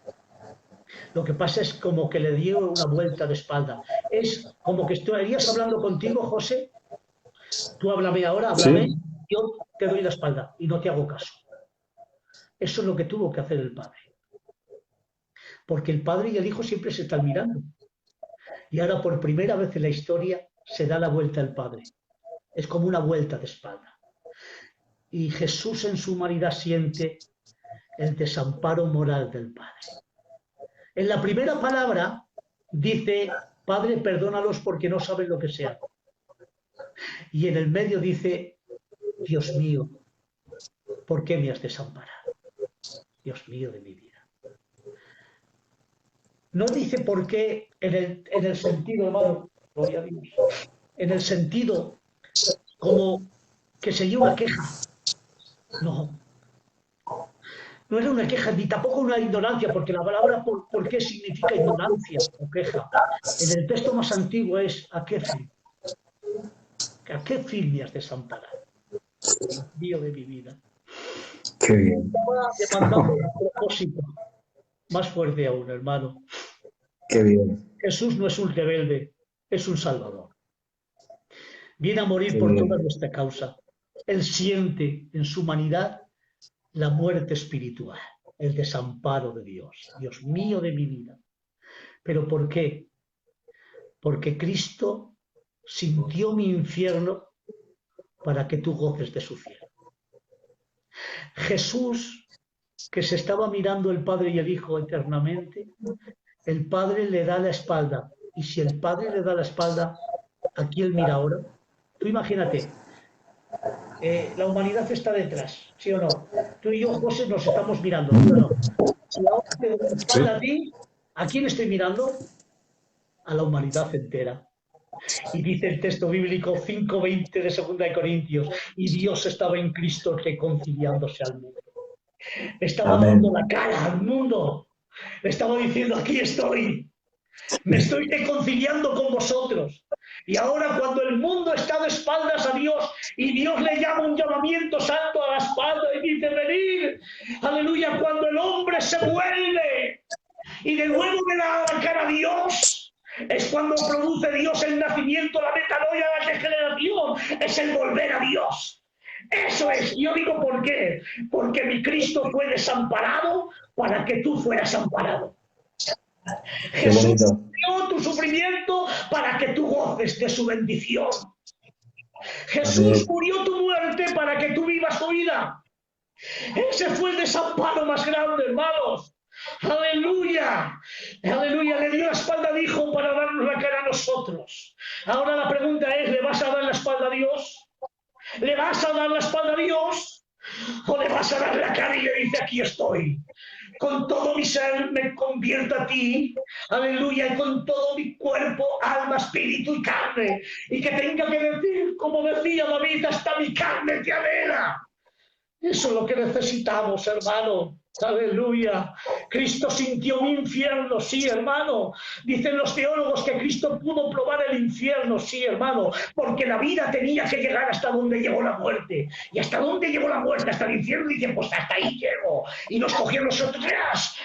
Lo que pasa es como que le dio una vuelta de espalda. Es como que estarías hablando contigo, José. Tú háblame ahora, háblame. Sí. Yo te doy la espalda y no te hago caso. Eso es lo que tuvo que hacer el Padre. Porque el Padre y el Hijo siempre se están mirando. Y ahora por primera vez en la historia se da la vuelta al Padre. Es como una vuelta de espalda. Y Jesús en su humanidad siente el desamparo moral del Padre. En la primera palabra dice, Padre, perdónalos porque no saben lo que se hace. Y en el medio dice, Dios mío, ¿por qué me has desamparado? Dios mío de mi vida. No dice por qué en el sentido, hermano, gloria a Dios, en el sentido como que sería una queja. No. No era una queja, ni tampoco una ignorancia, porque la palabra por qué significa ignorancia o queja. En el texto más antiguo es ¿a qué fin? ¿A qué fin me has desamparado? Dios mío de mi vida. Qué bien. Estaba demandando un propósito más fuerte aún, hermano. Qué bien. Jesús no es un rebelde, es un salvador. Viene a morir por toda nuestra causa. Él siente en su humanidad la muerte espiritual, el desamparo de Dios. Dios mío de mi vida. ¿Pero por qué? Porque Cristo sintió mi infierno para que tú goces de su cielo. Jesús, que se estaba mirando el Padre y el Hijo eternamente, el Padre le da la espalda. Y si el Padre le da la espalda, ¿a quién mira ahora? Tú imagínate, la humanidad está detrás, ¿sí o no? Tú y yo, José, nos estamos mirando, ¿sí o no? Si ahora te doy la espalda a ti, ¿a quién estoy mirando? A la humanidad entera. Y dice el texto bíblico 5:20 de 2 de Corintios, y Dios estaba en Cristo reconciliándose al mundo. Estaba dando la cara al mundo. Estaba diciendo, aquí estoy. Me estoy reconciliando con vosotros. Y ahora cuando el mundo está de espaldas a Dios y Dios le llama un llamamiento santo a la espalda y dice, venid, aleluya, cuando el hombre se vuelve y de nuevo le da la cara a Dios, es cuando produce Dios el nacimiento, la metanoia, la regeneración, es el volver a Dios. Eso es, yo digo ¿por qué? Porque mi Cristo fue desamparado para que tú fueras amparado. Jesús dio tu sufrimiento para que tú goces de su bendición. Jesús murió tu muerte para que tú vivas tu vida. Ese fue el desamparo más grande, hermanos. Aleluya, aleluya, le dio la espalda al Hijo para darnos la cara a nosotros. Ahora la pregunta es, ¿le vas a dar la espalda a Dios? ¿Le vas a dar la espalda a Dios? ¿O le vas a dar la cara y le dice, aquí estoy? Con todo mi ser me convierto a ti, aleluya, y con todo mi cuerpo, alma, espíritu y carne. Y que tenga que decir, como decía David, hasta mi carne te anhela. Eso es lo que necesitamos, hermano. Aleluya. Cristo sintió un infierno, sí, hermano. Dicen los teólogos que Cristo pudo probar el infierno, sí, hermano, porque la vida tenía que llegar hasta donde llegó la muerte. ¿Y hasta dónde llegó la muerte? Hasta el infierno. Y dice, pues hasta ahí llegó. Y nos cogió nosotros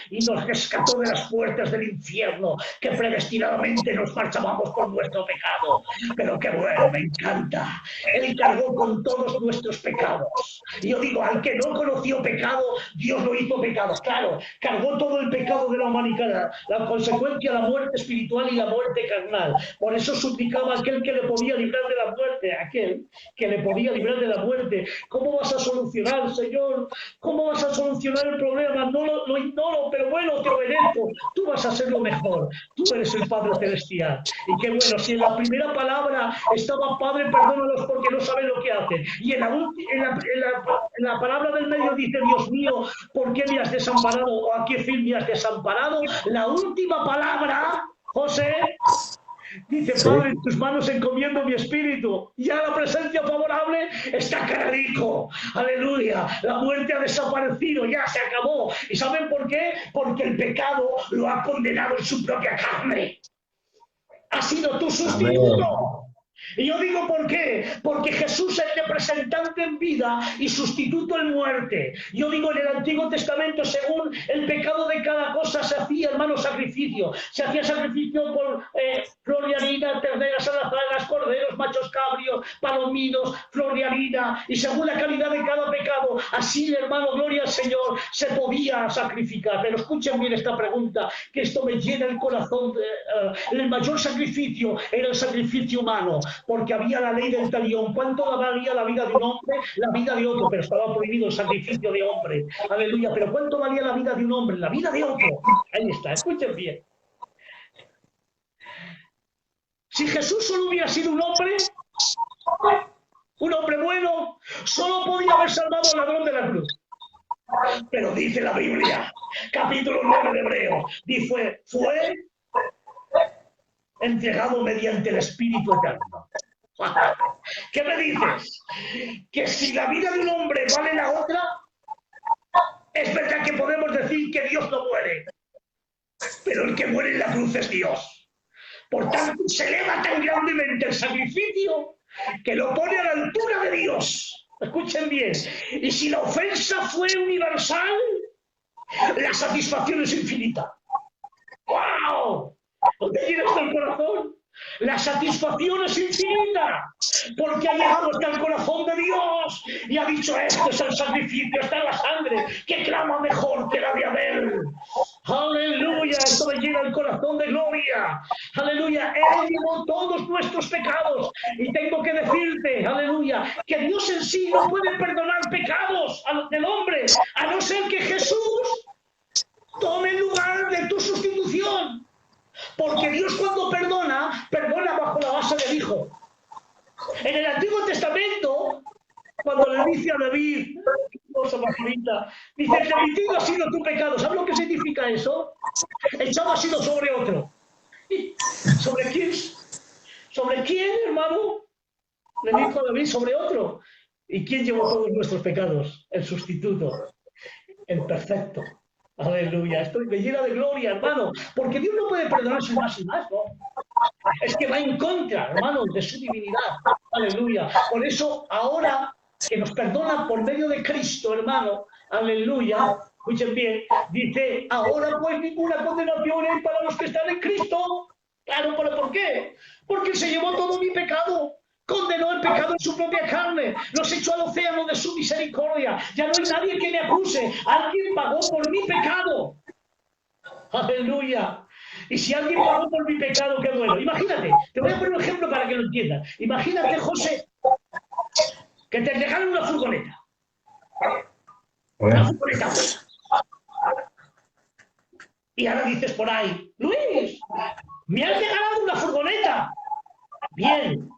y nos rescató de las puertas del infierno, que predestinadamente nos marchábamos por nuestro pecado. Pero qué bueno, me encanta. Él cargó con todos nuestros pecados. Y yo digo, al que no conoció pecado, Dios lo hizo pecado. Claro, cargó todo el pecado de la humanidad, la consecuencia, la muerte espiritual y la muerte carnal. Por eso suplicaba a aquel que le podía librar de la muerte, aquel que le podía librar de la muerte. ¿Cómo vas a solucionar, Señor? ¿Cómo vas a solucionar el problema? No lo ignoro, pero bueno, te obedezco. Tú vas a ser lo mejor. Tú eres el Padre Celestial. Y qué bueno, si en la primera palabra estaba Padre, perdónalos porque no saben lo que hacen. Y en la palabra del medio dice, Dios mío, ¿por qué me has desamparado? ¿O a qué fin me has desamparado? La última palabra, José, Dice, Sí. Padre, en tus manos encomiendo mi espíritu. Ya la presencia favorable está canalico. Aleluya. La muerte ha desaparecido, ya se acabó. ¿Y saben por qué? Porque el pecado lo ha condenado en su propia carne. Ha sido tu sustituto. Amén. Y yo digo ¿por qué? Porque Jesús es representante en vida y sustituto en muerte. Yo digo en el Antiguo Testamento, según el pecado de cada cosa se hacía, hermano, sacrificio. Se hacía sacrificio por flor de harina, terneras alazadas, corderos, machos cabrios, palominos, flor de harina. Y según la calidad de cada pecado, así, hermano, gloria al Señor, se podía sacrificar. Pero escuchen bien esta pregunta, que esto me llena el corazón. El mayor sacrificio era el sacrificio humano, porque había la ley del talión. ¿Cuánto valía la vida de un hombre? La vida de otro, pero estaba prohibido el sacrificio de hombre. Aleluya. Pero ¿cuánto valía la vida de un hombre? La vida de otro. Ahí está, escuchen bien. Si Jesús solo hubiera sido un hombre bueno, solo podía haber salvado al ladrón de la cruz. Pero dice la Biblia, capítulo 9 de Hebreos, dice, fue entregado mediante el Espíritu Eterno. ¿Qué me dices? Que si la vida de un hombre vale la otra, es verdad que podemos decir que Dios no muere, pero el que muere en la cruz es Dios. Por tanto, se eleva tan grandemente el sacrificio que lo pone a la altura de Dios. Escuchen bien. Y si la ofensa fue universal, la satisfacción es infinita. ¡Wow! ¿Dónde llega hasta el corazón? La satisfacción es infinita, porque ha llegado hasta el corazón de Dios y ha dicho, este es el sacrificio, esta es la sangre, que clama mejor que la de Abel. Aleluya, esto me llena el corazón de gloria. Aleluya, Él llevó todos nuestros pecados. Y tengo que decirte, aleluya, que Dios en sí no puede perdonar pecados del hombre, a no ser que Jesús tome el lugar de tu sustitución. Porque Dios cuando perdona, perdona bajo la base del Hijo. En el Antiguo Testamento, cuando le dice a David, cosa más bonita, dice, remitido ha sido tu pecado. ¿Sabes lo que significa eso? Echado ha sido sobre otro. ¿Sobre quién? ¿Sobre quién, hermano? Le dijo a David, sobre otro. ¿Y quién llevó todos nuestros pecados? El sustituto, el perfecto. Aleluya, esto me llena de gloria, hermano, porque Dios no puede perdonarse más y más, ¿no? Es que va en contra, hermano, de su divinidad. Aleluya. Por eso, ahora que nos perdona por medio de Cristo, hermano, aleluya, escuchen bien, dice, ahora pues ninguna condenación hay para los que están en Cristo. Claro, ¿pero por qué? Porque Él se llevó todo mi pecado. Condenó el pecado en su propia carne, los echó al océano de su misericordia. Ya no hay nadie que me acuse. Alguien pagó por mi pecado. Aleluya. Y si alguien pagó por mi pecado, qué bueno. Imagínate, te voy a poner un ejemplo para que lo entiendas. Imagínate, José, que te regalan una furgoneta. Una furgoneta buena. Y ahora dices por ahí, Luis, me has regalado una furgoneta. Bien.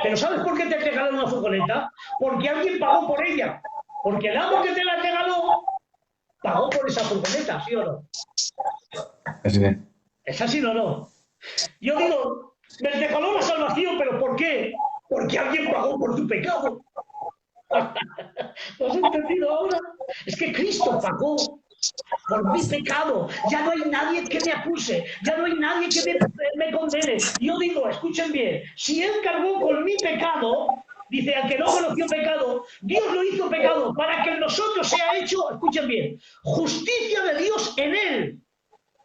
Pero ¿sabes por qué te regalaron una furgoneta? Porque alguien pagó por ella. Porque el amo que te la regaló pagó por esa furgoneta, ¿sí o no? ¿Es así o no? Yo digo, me regaló la salvación, ¿pero por qué? Porque alguien pagó por tu pecado. ¿Lo has entendido ahora? Es que Cristo pagó por mi pecado. Ya no hay nadie que me acuse, ya no hay nadie que me condene. Yo digo, escuchen bien, si Él cargó con mi pecado, dice, al que no conoció pecado, Dios lo hizo pecado para que en nosotros sea hecho, escuchen bien, justicia de Dios en Él.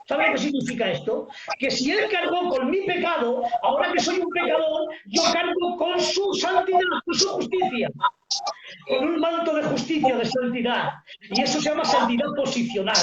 ¿Saben qué significa esto? Que si Él cargó con mi pecado, ahora que soy un pecador, yo cargo con su santidad, con su justicia. Con un manto de justicia, de santidad. Y eso se llama santidad posicional.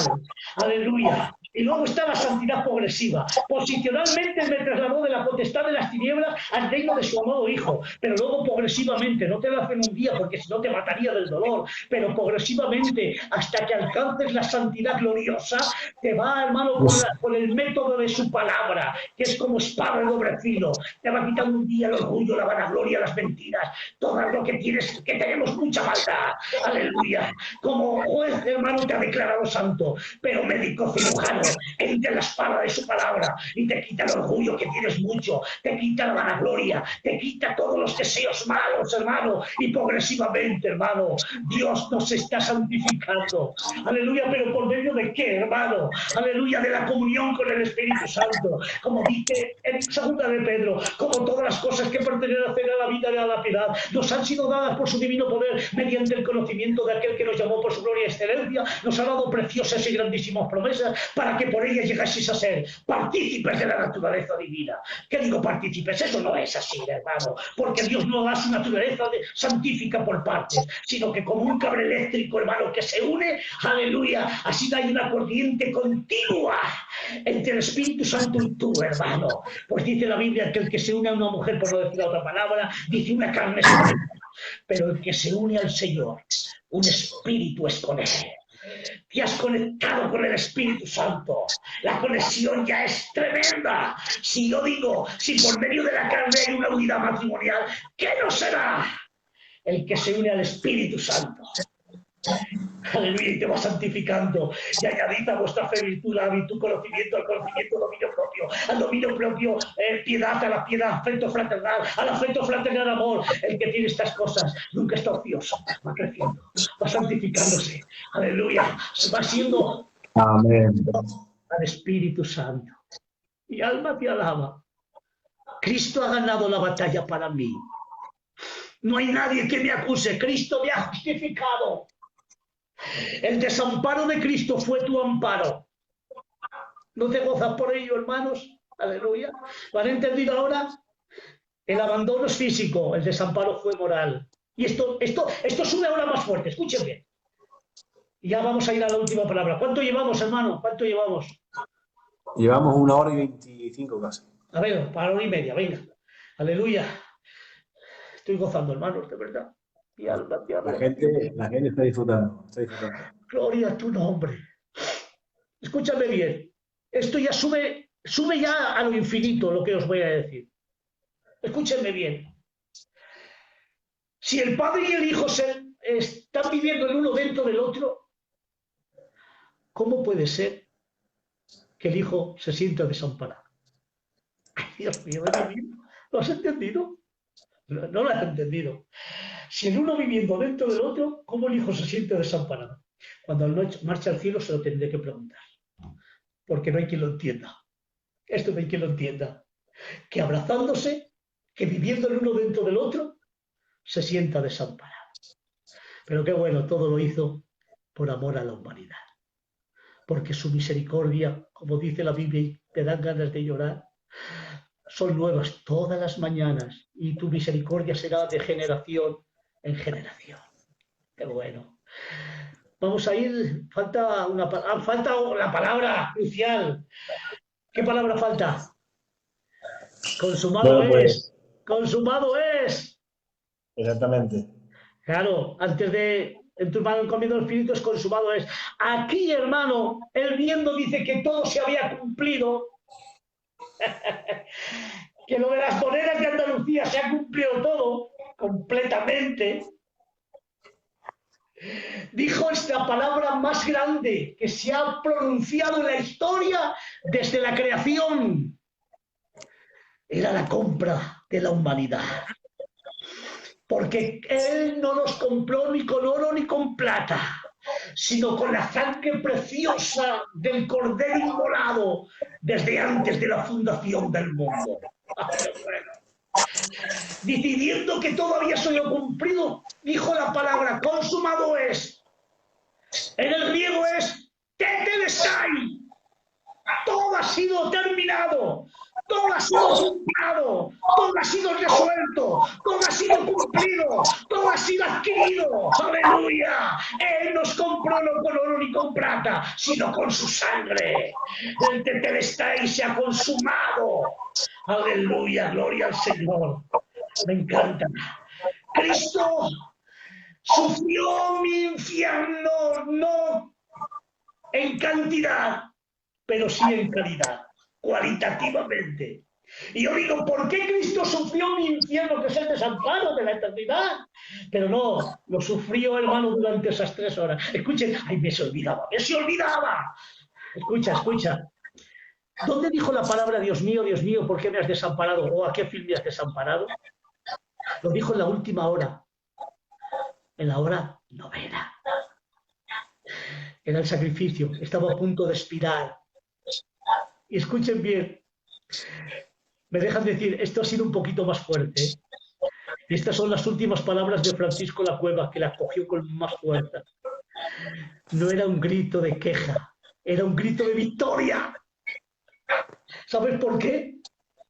Aleluya. Y luego está la santidad progresiva. Posicionalmente me trasladó de la potestad de las tinieblas al reino de su amado Hijo. Pero luego progresivamente, no te lo hacen un día porque si no te mataría del dolor, pero progresivamente, hasta que alcances la santidad gloriosa, te va, hermano, con el método de su palabra, que es como espada de doble filo. Te va quitando un día el orgullo, la vanagloria, las mentiras, todo lo que tienes, que tenemos mucha maldad. Aleluya. Como juez, hermano, te ha declarado santo, pero médico cirujano hermano. Entra en la espada de su palabra y te quita el orgullo que tienes mucho, te quita la vanagloria, te quita todos los deseos malos, hermano, y progresivamente, hermano, Dios nos está santificando. Aleluya, pero ¿por medio de qué, hermano? Aleluya, de la comunión con el Espíritu Santo. Como dice en 2 de Pedro, como todas las cosas que pertenecen a la vida y a la piedad, nos han sido dadas por su divino poder mediante el conocimiento de aquel que nos llamó por su gloria y excelencia, nos ha dado preciosas y grandísimas promesas para que por ellas llegaseis a ser partícipes de la naturaleza divina. ¿Qué digo partícipes? Eso no es así, hermano, porque Dios no da su naturaleza santífica por partes, sino que como un cable eléctrico, hermano, que se une, aleluya, así hay una corriente continua entre el Espíritu Santo y tú, hermano. Pues dice la Biblia que el que se une a una mujer, por no decir otra palabra, dice una carne sola, pero el que se une al Señor, un espíritu es con él. Te has conectado con el Espíritu Santo. La conexión ya es tremenda. Si yo digo, si por medio de la carne hay una unidad matrimonial, ¿qué no será? El que se une al Espíritu Santo. Aleluya, y te va santificando. Y añadid a vuestra fe virtud, a la virtud conocimiento, al conocimiento dominio propio, al dominio propio piedad, a la piedad afecto fraternal, al afecto fraternal amor. El que tiene estas cosas nunca está ocioso, va creciendo, va santificándose. Aleluya, se va siendo Amén. al Espíritu Santo. Mi alma te alaba. Cristo ha ganado la batalla para mí. No hay nadie que me acuse. Cristo me ha justificado. El desamparo de Cristo fue tu amparo. ¿No te gozas por ello, hermanos? Aleluya. ¿Lo han entendido ahora? El abandono es físico, el desamparo fue moral. Y esto sube ahora más fuerte. Escuchen bien. Y ya vamos a ir a la última palabra. ¿Cuánto llevamos, hermano? ¿Cuánto llevamos? Llevamos 1 hora y 25 casi. A ver, para 1 hora y media, venga. Aleluya. Estoy gozando, hermanos, de verdad. Mi alma, mi alma. La gente está disfrutando, Gloria a tu nombre. Escúchame bien. Esto ya sube ya a lo infinito lo que os voy a decir. Escúchenme bien. Si el Padre y el Hijo están viviendo el uno dentro del otro, ¿cómo puede ser que el Hijo se sienta desamparado? Ay, Dios mío, ¿lo has entendido? No lo has entendido. Si el uno viviendo dentro del otro, ¿cómo el Hijo se siente desamparado? Cuando marcha al cielo se lo tendré que preguntar. Porque no hay quien lo entienda. Esto no hay quien lo entienda. Que abrazándose, que viviendo el uno dentro del otro, se sienta desamparado. Pero qué bueno, todo lo hizo por amor a la humanidad. Porque su misericordia, como dice la Biblia, y te dan ganas de llorar, son nuevas todas las mañanas y tu misericordia será de generación en generación. Qué bueno. Vamos a ir, falta la palabra crucial. ¿Qué palabra falta? Consumado bueno, pues, es. Consumado es. Exactamente. Claro, antes de en tu mano encomiendo el Espíritu es consumado es. Aquí, hermano, él viendo dice que todo se había cumplido. Que lo de las monedas de Andalucía se ha cumplido todo completamente. Dijo esta palabra más grande que se ha pronunciado en la historia desde la creación. Era la compra de la humanidad. Porque Él no nos compró ni con oro ni con plata, sino con la sangre preciosa del Cordero inmolado desde antes de la fundación del mundo. Decidiendo que todo había sido cumplido, dijo la palabra consumado es. En el griego es tetelestai. Todo ha sido terminado, todo ha sido superado, todo ha sido resuelto, todo ha sido cumplido, todo ha sido adquirido. ¡Aleluya! Él nos compró no con oro ni con plata, sino con su sangre. El tetelestai se ha consumado. ¡Aleluya! ¡Gloria al Señor! Me encanta. Cristo sufrió mi infierno, no en cantidad, pero sí en calidad, cualitativamente. Y yo digo, ¿por qué Cristo sufrió mi infierno, que es el desamparo de la eternidad? Pero no, lo sufrió, hermano, durante esas 3 horas. Escuchen, ay, me se olvidaba. Escucha, escucha. ¿Dónde dijo la palabra Dios mío, por qué me has desamparado? ¿O a qué fin me has desamparado? Lo dijo en la última hora, en la hora novena. Era el sacrificio, estaba a punto de expirar. Y escuchen bien, me dejan decir, esto ha sido un poquito más fuerte. Y estas son las últimas palabras de Francisco La Cueva, que las cogió con más fuerza. No era un grito de queja, era un grito de victoria. ¿Sabes por qué?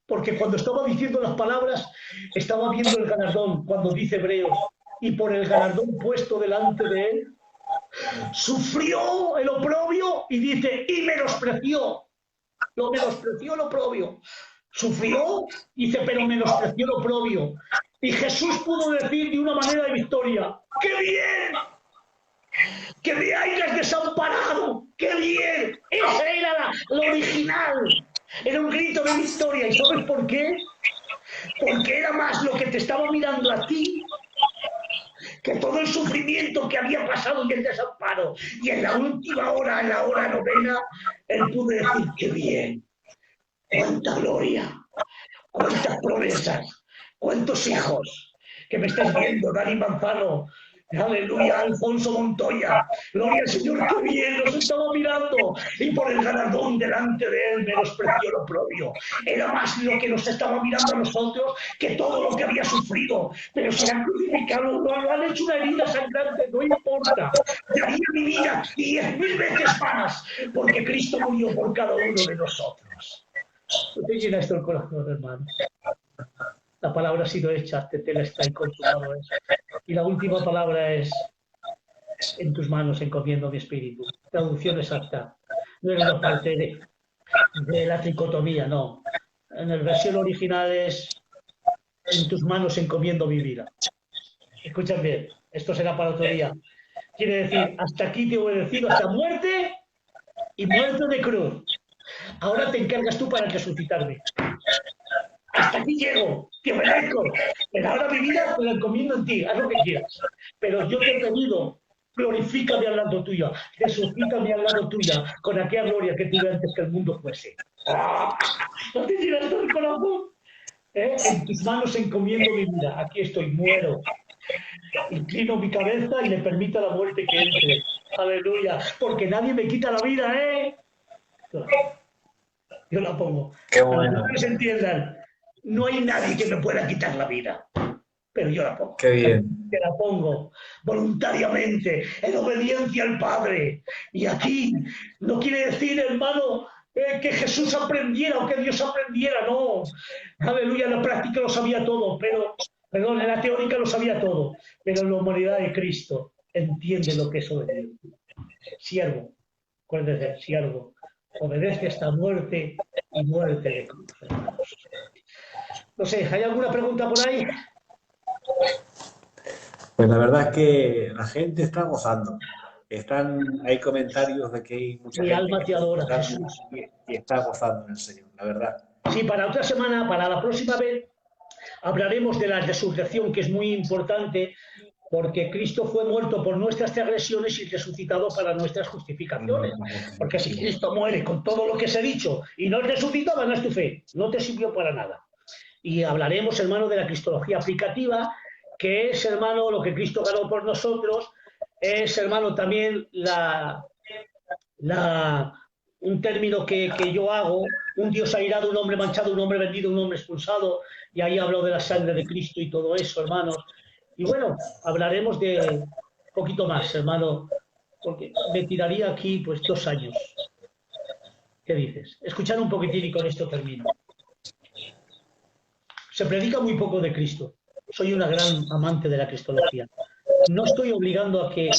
Porque cuando estaba diciendo las palabras, estaba viendo el galardón, cuando dice Hebreos, y por el galardón puesto delante de él, sufrió el oprobio y dice, y menospreció el oprobio. Sufrió, dice, pero menospreció el oprobio. Y Jesús pudo decir de una manera de victoria, ¡qué bien! ¡Que me hayas desamparado! ¡Qué bien! Esa era la original. Era un grito de victoria. ¿Y sabes por qué? Porque era más lo que te estaba mirando a ti que todo el sufrimiento que había pasado y el desamparo. Y en la última hora, en la hora novena, él pudo decir, ¡qué bien! ¡Cuánta gloria! ¡Cuántas promesas! ¡Cuántos hijos! Que me estáis viendo, Dani Manzano, aleluya, Alfonso Montoya, gloria al Señor, qué bien nos estaba mirando, y por el galardón delante de él menospreció lo propio. Era más lo que nos estaba mirando a nosotros que todo lo que había sufrido, pero si han crucificado, no han hecho una herida sangrante, no importa, daría mi vida 10.000 veces más, porque Cristo murió por cada uno de nosotros. ¿No te llena esto el corazón, hermano? La palabra ha sido hecha, tetela está y consumado es. Y la última palabra es, en tus manos encomiendo mi espíritu. Traducción exacta. No es una parte de la tricotomía, no. En la versión original es, en tus manos encomiendo mi vida. Escuchen bien, esto será para otro día. Quiere decir, hasta aquí te he obedecido, hasta muerte y muerte de cruz. Ahora te encargas tú para resucitarme. Hasta aquí llego, te obedezco, pero ahora mi vida te la encomiendo en ti, haz lo que quieras. Pero yo te he pedido, glorifícame al lado tuyo, resucítame al lado tuya, con aquella gloria que tuve antes que el mundo fuese. ¿No te tiras todo el corazón? En tus manos encomiendo mi vida, aquí estoy, muero. Inclino mi cabeza y le permito a la muerte que entre. Aleluya, porque nadie me quita la vida, ¿eh? Yo la pongo. Qué bueno. Para que se entiendan. No hay nadie que me pueda quitar la vida, pero yo la pongo. Qué bien. Te la pongo voluntariamente, en obediencia al Padre. Y aquí no quiere decir, hermano, que Jesús aprendiera o que Dios aprendiera, no. Aleluya, en la práctica lo sabía todo, pero, perdón, en la teórica lo sabía todo, pero en la humanidad de Cristo entiende lo que es obediencia. Siervo, acuérdense, siervo, obedece hasta muerte y muerte de cruz, hermanos. No sé, ¿hay alguna pregunta por ahí? Pues la verdad es que la gente está gozando. Hay comentarios de que hay mucha Mi gente alma que te está adora, disfrutando Jesús. y está gozando en el Señor, la verdad. Sí, para otra semana, para la próxima vez, hablaremos de la resurrección, que es muy importante, porque Cristo fue muerto por nuestras transgresiones y resucitado para nuestras justificaciones. Porque si Cristo muere con todo lo que se ha dicho y no resucitaba, no es tu fe, no te sirvió para nada. Y hablaremos, hermano, de la cristología aplicativa, que es, hermano, lo que Cristo ganó por nosotros, es, hermano, también un término que yo hago, un Dios airado, un hombre manchado, un hombre vendido, un hombre expulsado, y ahí hablo de la sangre de Cristo y todo eso, hermanos. Y bueno, hablaremos de un poquito más, hermano, porque me tiraría aquí pues 2 años. ¿Qué dices? Escuchad un poquitín y con esto termino. Se predica muy poco de Cristo. Soy una gran amante de la cristología. No estoy obligando a que,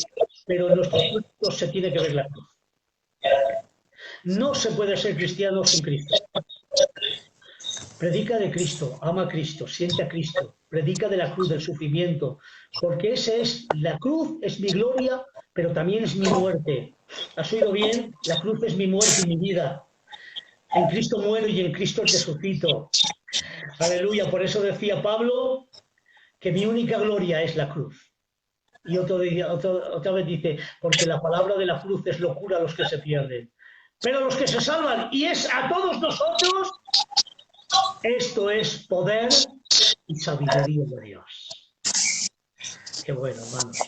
pero en nuestros cultos se tiene que ver la cruz. No se puede ser cristiano sin Cristo. Predica de Cristo, ama a Cristo, siente a Cristo, predica de la cruz, del sufrimiento, porque la cruz es mi gloria, pero también es mi muerte. ¿Has oído bien? La cruz es mi muerte y mi vida. En Cristo muero y en Cristo resucito. Aleluya, por eso decía Pablo que mi única gloria es la cruz. Y otra vez dice, porque la palabra de la cruz es locura a los que se pierden, pero los que se salvan, y es a todos nosotros, esto es poder y sabiduría de Dios. Qué bueno, hermanos.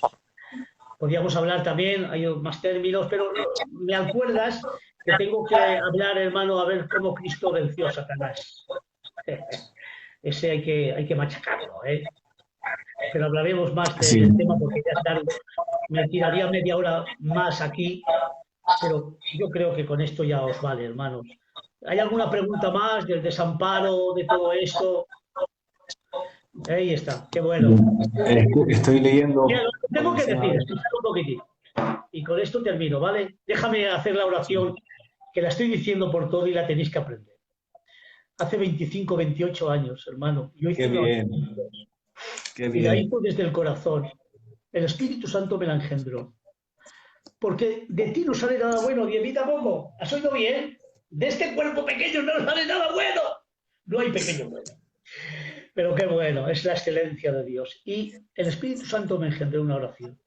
Podríamos hablar también, hay más términos, pero me acuerdas que tengo que hablar, hermano, a ver cómo Cristo venció a Satanás. Ese hay que machacarlo, ¿eh? Pero hablaremos más del tema porque ya es tarde. Me tiraría media hora más aquí, pero yo creo que con esto ya os vale, hermanos. ¿Hay alguna pregunta más del desamparo, de todo esto? Ahí está, qué bueno. Estoy leyendo. Mira, lo que tengo que decir, escuchad un poquitito. Y con esto termino, ¿vale? Déjame hacer la oración, que la estoy diciendo por todo y la tenéis que aprender. Hace 25, 28 años, hermano. Yo hice una oración. Qué Y bien. la hizo desde el corazón. El Espíritu Santo me la engendró. Porque de ti no sale nada bueno, ni de mí tampoco. ¿Has oído bien? De este cuerpo pequeño no sale nada bueno. No hay pequeño bueno. Pero qué bueno, es la excelencia de Dios. Y el Espíritu Santo me engendró una oración.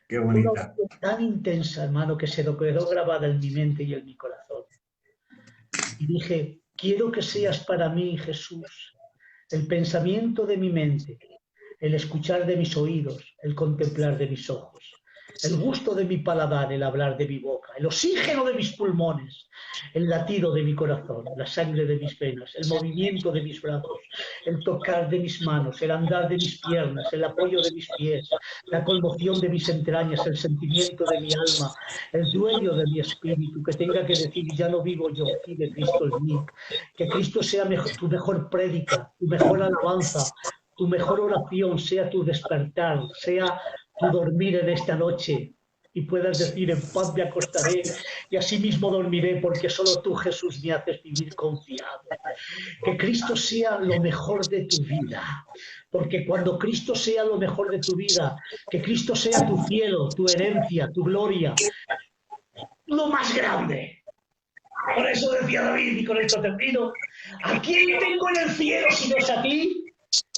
Qué bonita. Una oración tan intensa, hermano, que se quedó grabada en mi mente y en mi corazón. Y dije, quiero que seas para mí, Jesús, el pensamiento de mi mente, el escuchar de mis oídos, el contemplar de mis ojos, el gusto de mi paladar, el hablar de mi boca, el oxígeno de mis pulmones, el latido de mi corazón, la sangre de mis venas, el movimiento de mis brazos, el tocar de mis manos, el andar de mis piernas, el apoyo de mis pies, la conmoción de mis entrañas, el sentimiento de mi alma, el dueño de mi espíritu, que tenga que decir, ya no vivo yo, vive Cristo en mí, que Cristo sea tu mejor prédica, tu mejor alabanza, tu mejor oración, sea tu despertar, sea tu dormir en esta noche y puedas decir, en paz me acostaré y así mismo dormiré porque solo tú, Jesús, me haces vivir confiado. Que Cristo sea lo mejor de tu vida, porque cuando Cristo sea lo mejor de tu vida, que Cristo sea tu cielo, tu herencia, tu gloria, lo más grande. Por eso decía David, y con esto termino, ¿a quién tengo en el cielo si no es a ti?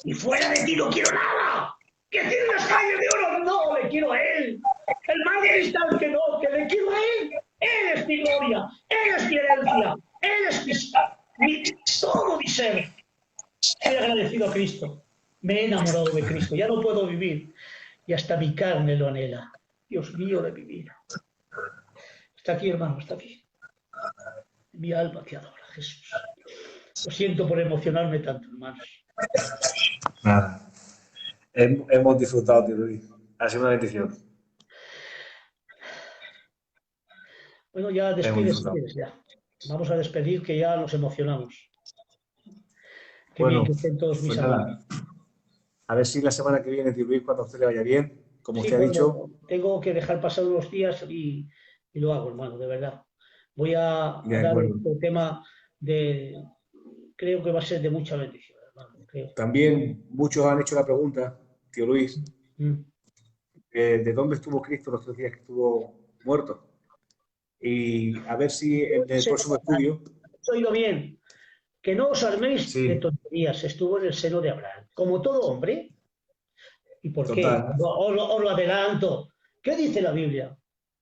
Y fuera de ti no quiero nada. ¿Que tiene las calles de oro? No, le quiero a él. El mayorista que no, que le quiero a él. Él es mi gloria, él es mi herencia, él es todo mi ser. Soy agradecido a Cristo. Me he enamorado de Cristo. Ya no puedo vivir. Y hasta mi carne lo anhela. Dios mío de mi vida. Está aquí, hermano, está aquí. Mi alma te adora, Jesús. Lo siento por emocionarme tanto, hermanos. Nada. Hemos disfrutado, tío Luis. Ha sido una bendición. Bueno, ya despídese, ya. Vamos a despedir, que ya nos emocionamos. Qué bueno, bien que estén todos mis amigos. A ver si la semana que viene, tío Luis, cuando a usted le vaya bien, como usted ha dicho. Tengo que dejar pasar unos días y lo hago, hermano, de verdad. Voy a dar este tema creo que va a ser de mucha bendición, hermano. Creo. También muchos han hecho la pregunta, tío Luis, ¿de dónde estuvo Cristo los 3 días que estuvo muerto? Y a ver si en el próximo estudio... ¿Has oído bien? Que no os arméis de tonterías. Estuvo en el seno de Abraham, como todo hombre. ¿Y por qué? Os lo adelanto. ¿Qué dice la Biblia?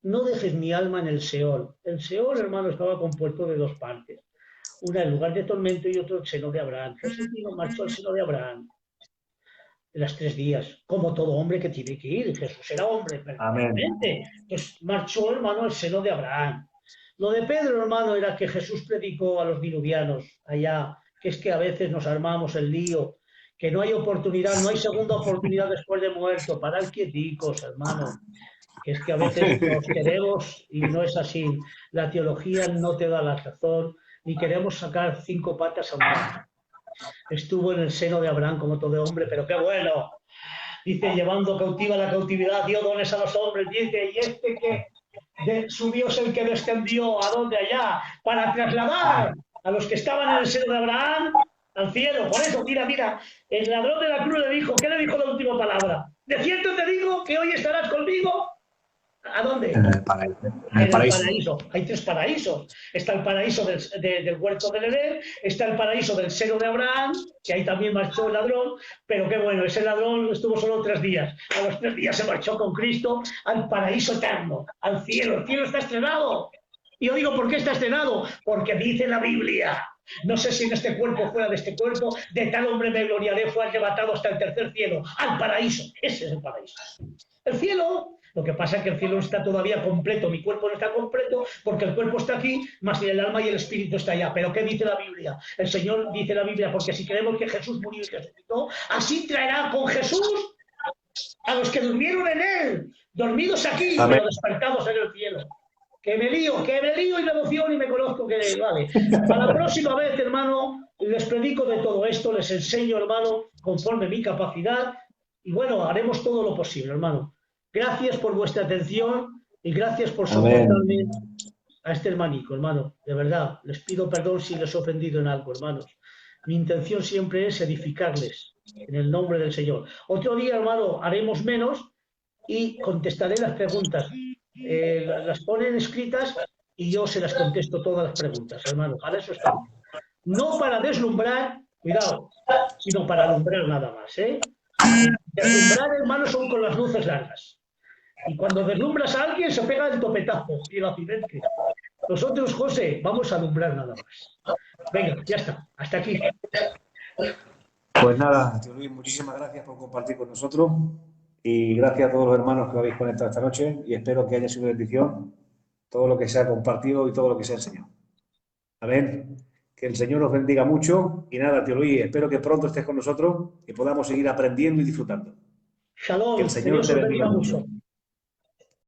No dejes mi alma en el Seol. El Seol, hermano, estaba compuesto de 2 partes. Una el lugar de tormento y otro el seno de Abraham. Jesús marchó al seno de Abraham en las 3 días, como todo hombre que tiene que ir. Jesús era hombre, perfectamente. Pues marchó, hermano, al seno de Abraham. Lo de Pedro, hermano, era que Jesús predicó a los diluvianos allá, que es que a veces nos armamos el lío, que no hay oportunidad, no hay segunda oportunidad después de muerto. Parad quieticos, hermano, que es que a veces nos queremos y no es así. La teología no te da la razón, ni queremos sacar 5 patas a un gato. Estuvo en el seno de Abraham como todo hombre, pero qué bueno. Dice, llevando cautiva la cautividad, dio dones a los hombres. Dice, y este que su Dios el que descendió, ¿a dónde? Allá, para trasladar a los que estaban en el seno de Abraham al cielo. Por eso, mira, el ladrón de la cruz le dijo, ¿qué le dijo la última palabra? De cierto te digo que hoy estarás conmigo. ¿A dónde? En el paraíso. Hay 3 paraísos. Está el paraíso del huerto del Edén, está el paraíso del seno de Abraham, que ahí también marchó el ladrón, pero qué bueno, ese ladrón estuvo solo 3 días. A los 3 días se marchó con Cristo al paraíso eterno, al cielo. El cielo está estrenado. Y yo digo, ¿por qué está estrenado? Porque dice la Biblia. No sé si en este cuerpo o fuera de este cuerpo, de tal hombre me gloriaré, fue arrebatado hasta el tercer cielo, al paraíso. Ese es el paraíso. El cielo, lo que pasa es que el cielo está todavía completo, mi cuerpo no está completo porque el cuerpo está aquí, más el alma y el espíritu está allá. ¿Pero qué dice la Biblia? El Señor dice la Biblia, porque si creemos que Jesús murió y resucitó, así traerá con Jesús a los que durmieron en él, dormidos aquí, Amén. pero despertados en el cielo. Que me lío y me emociono y me conozco que vale. Para la próxima vez, hermano, les predico de todo esto, les enseño, hermano, conforme mi capacidad, y bueno, haremos todo lo posible, hermano. Gracias por vuestra atención y gracias por soportarme a este hermanico, hermano. De verdad, les pido perdón si les he ofendido en algo, hermanos. Mi intención siempre es edificarles en el nombre del Señor. Otro día, hermano, haremos menos y contestaré las preguntas. Las ponen escritas y yo se las contesto todas las preguntas, hermano. Para eso estamos. No para deslumbrar, cuidado, sino para alumbrar nada más, ¿eh? Deslumbrar, hermano, son con las luces largas. Y cuando deslumbras a alguien se pega el topetazo y el accidente. Nosotros, José, vamos a alumbrar nada más. Venga, ya está. Hasta aquí. Pues nada, tío Luis, muchísimas gracias por compartir con nosotros y gracias a todos los hermanos que habéis conectado esta noche y espero que haya sido bendición todo lo que se ha compartido y todo lo que se ha enseñado. Amén. Que el Señor os bendiga mucho y nada, tío Luis, espero que pronto estés con nosotros y podamos seguir aprendiendo y disfrutando. Shalom, Que el Señor te bendiga mucho.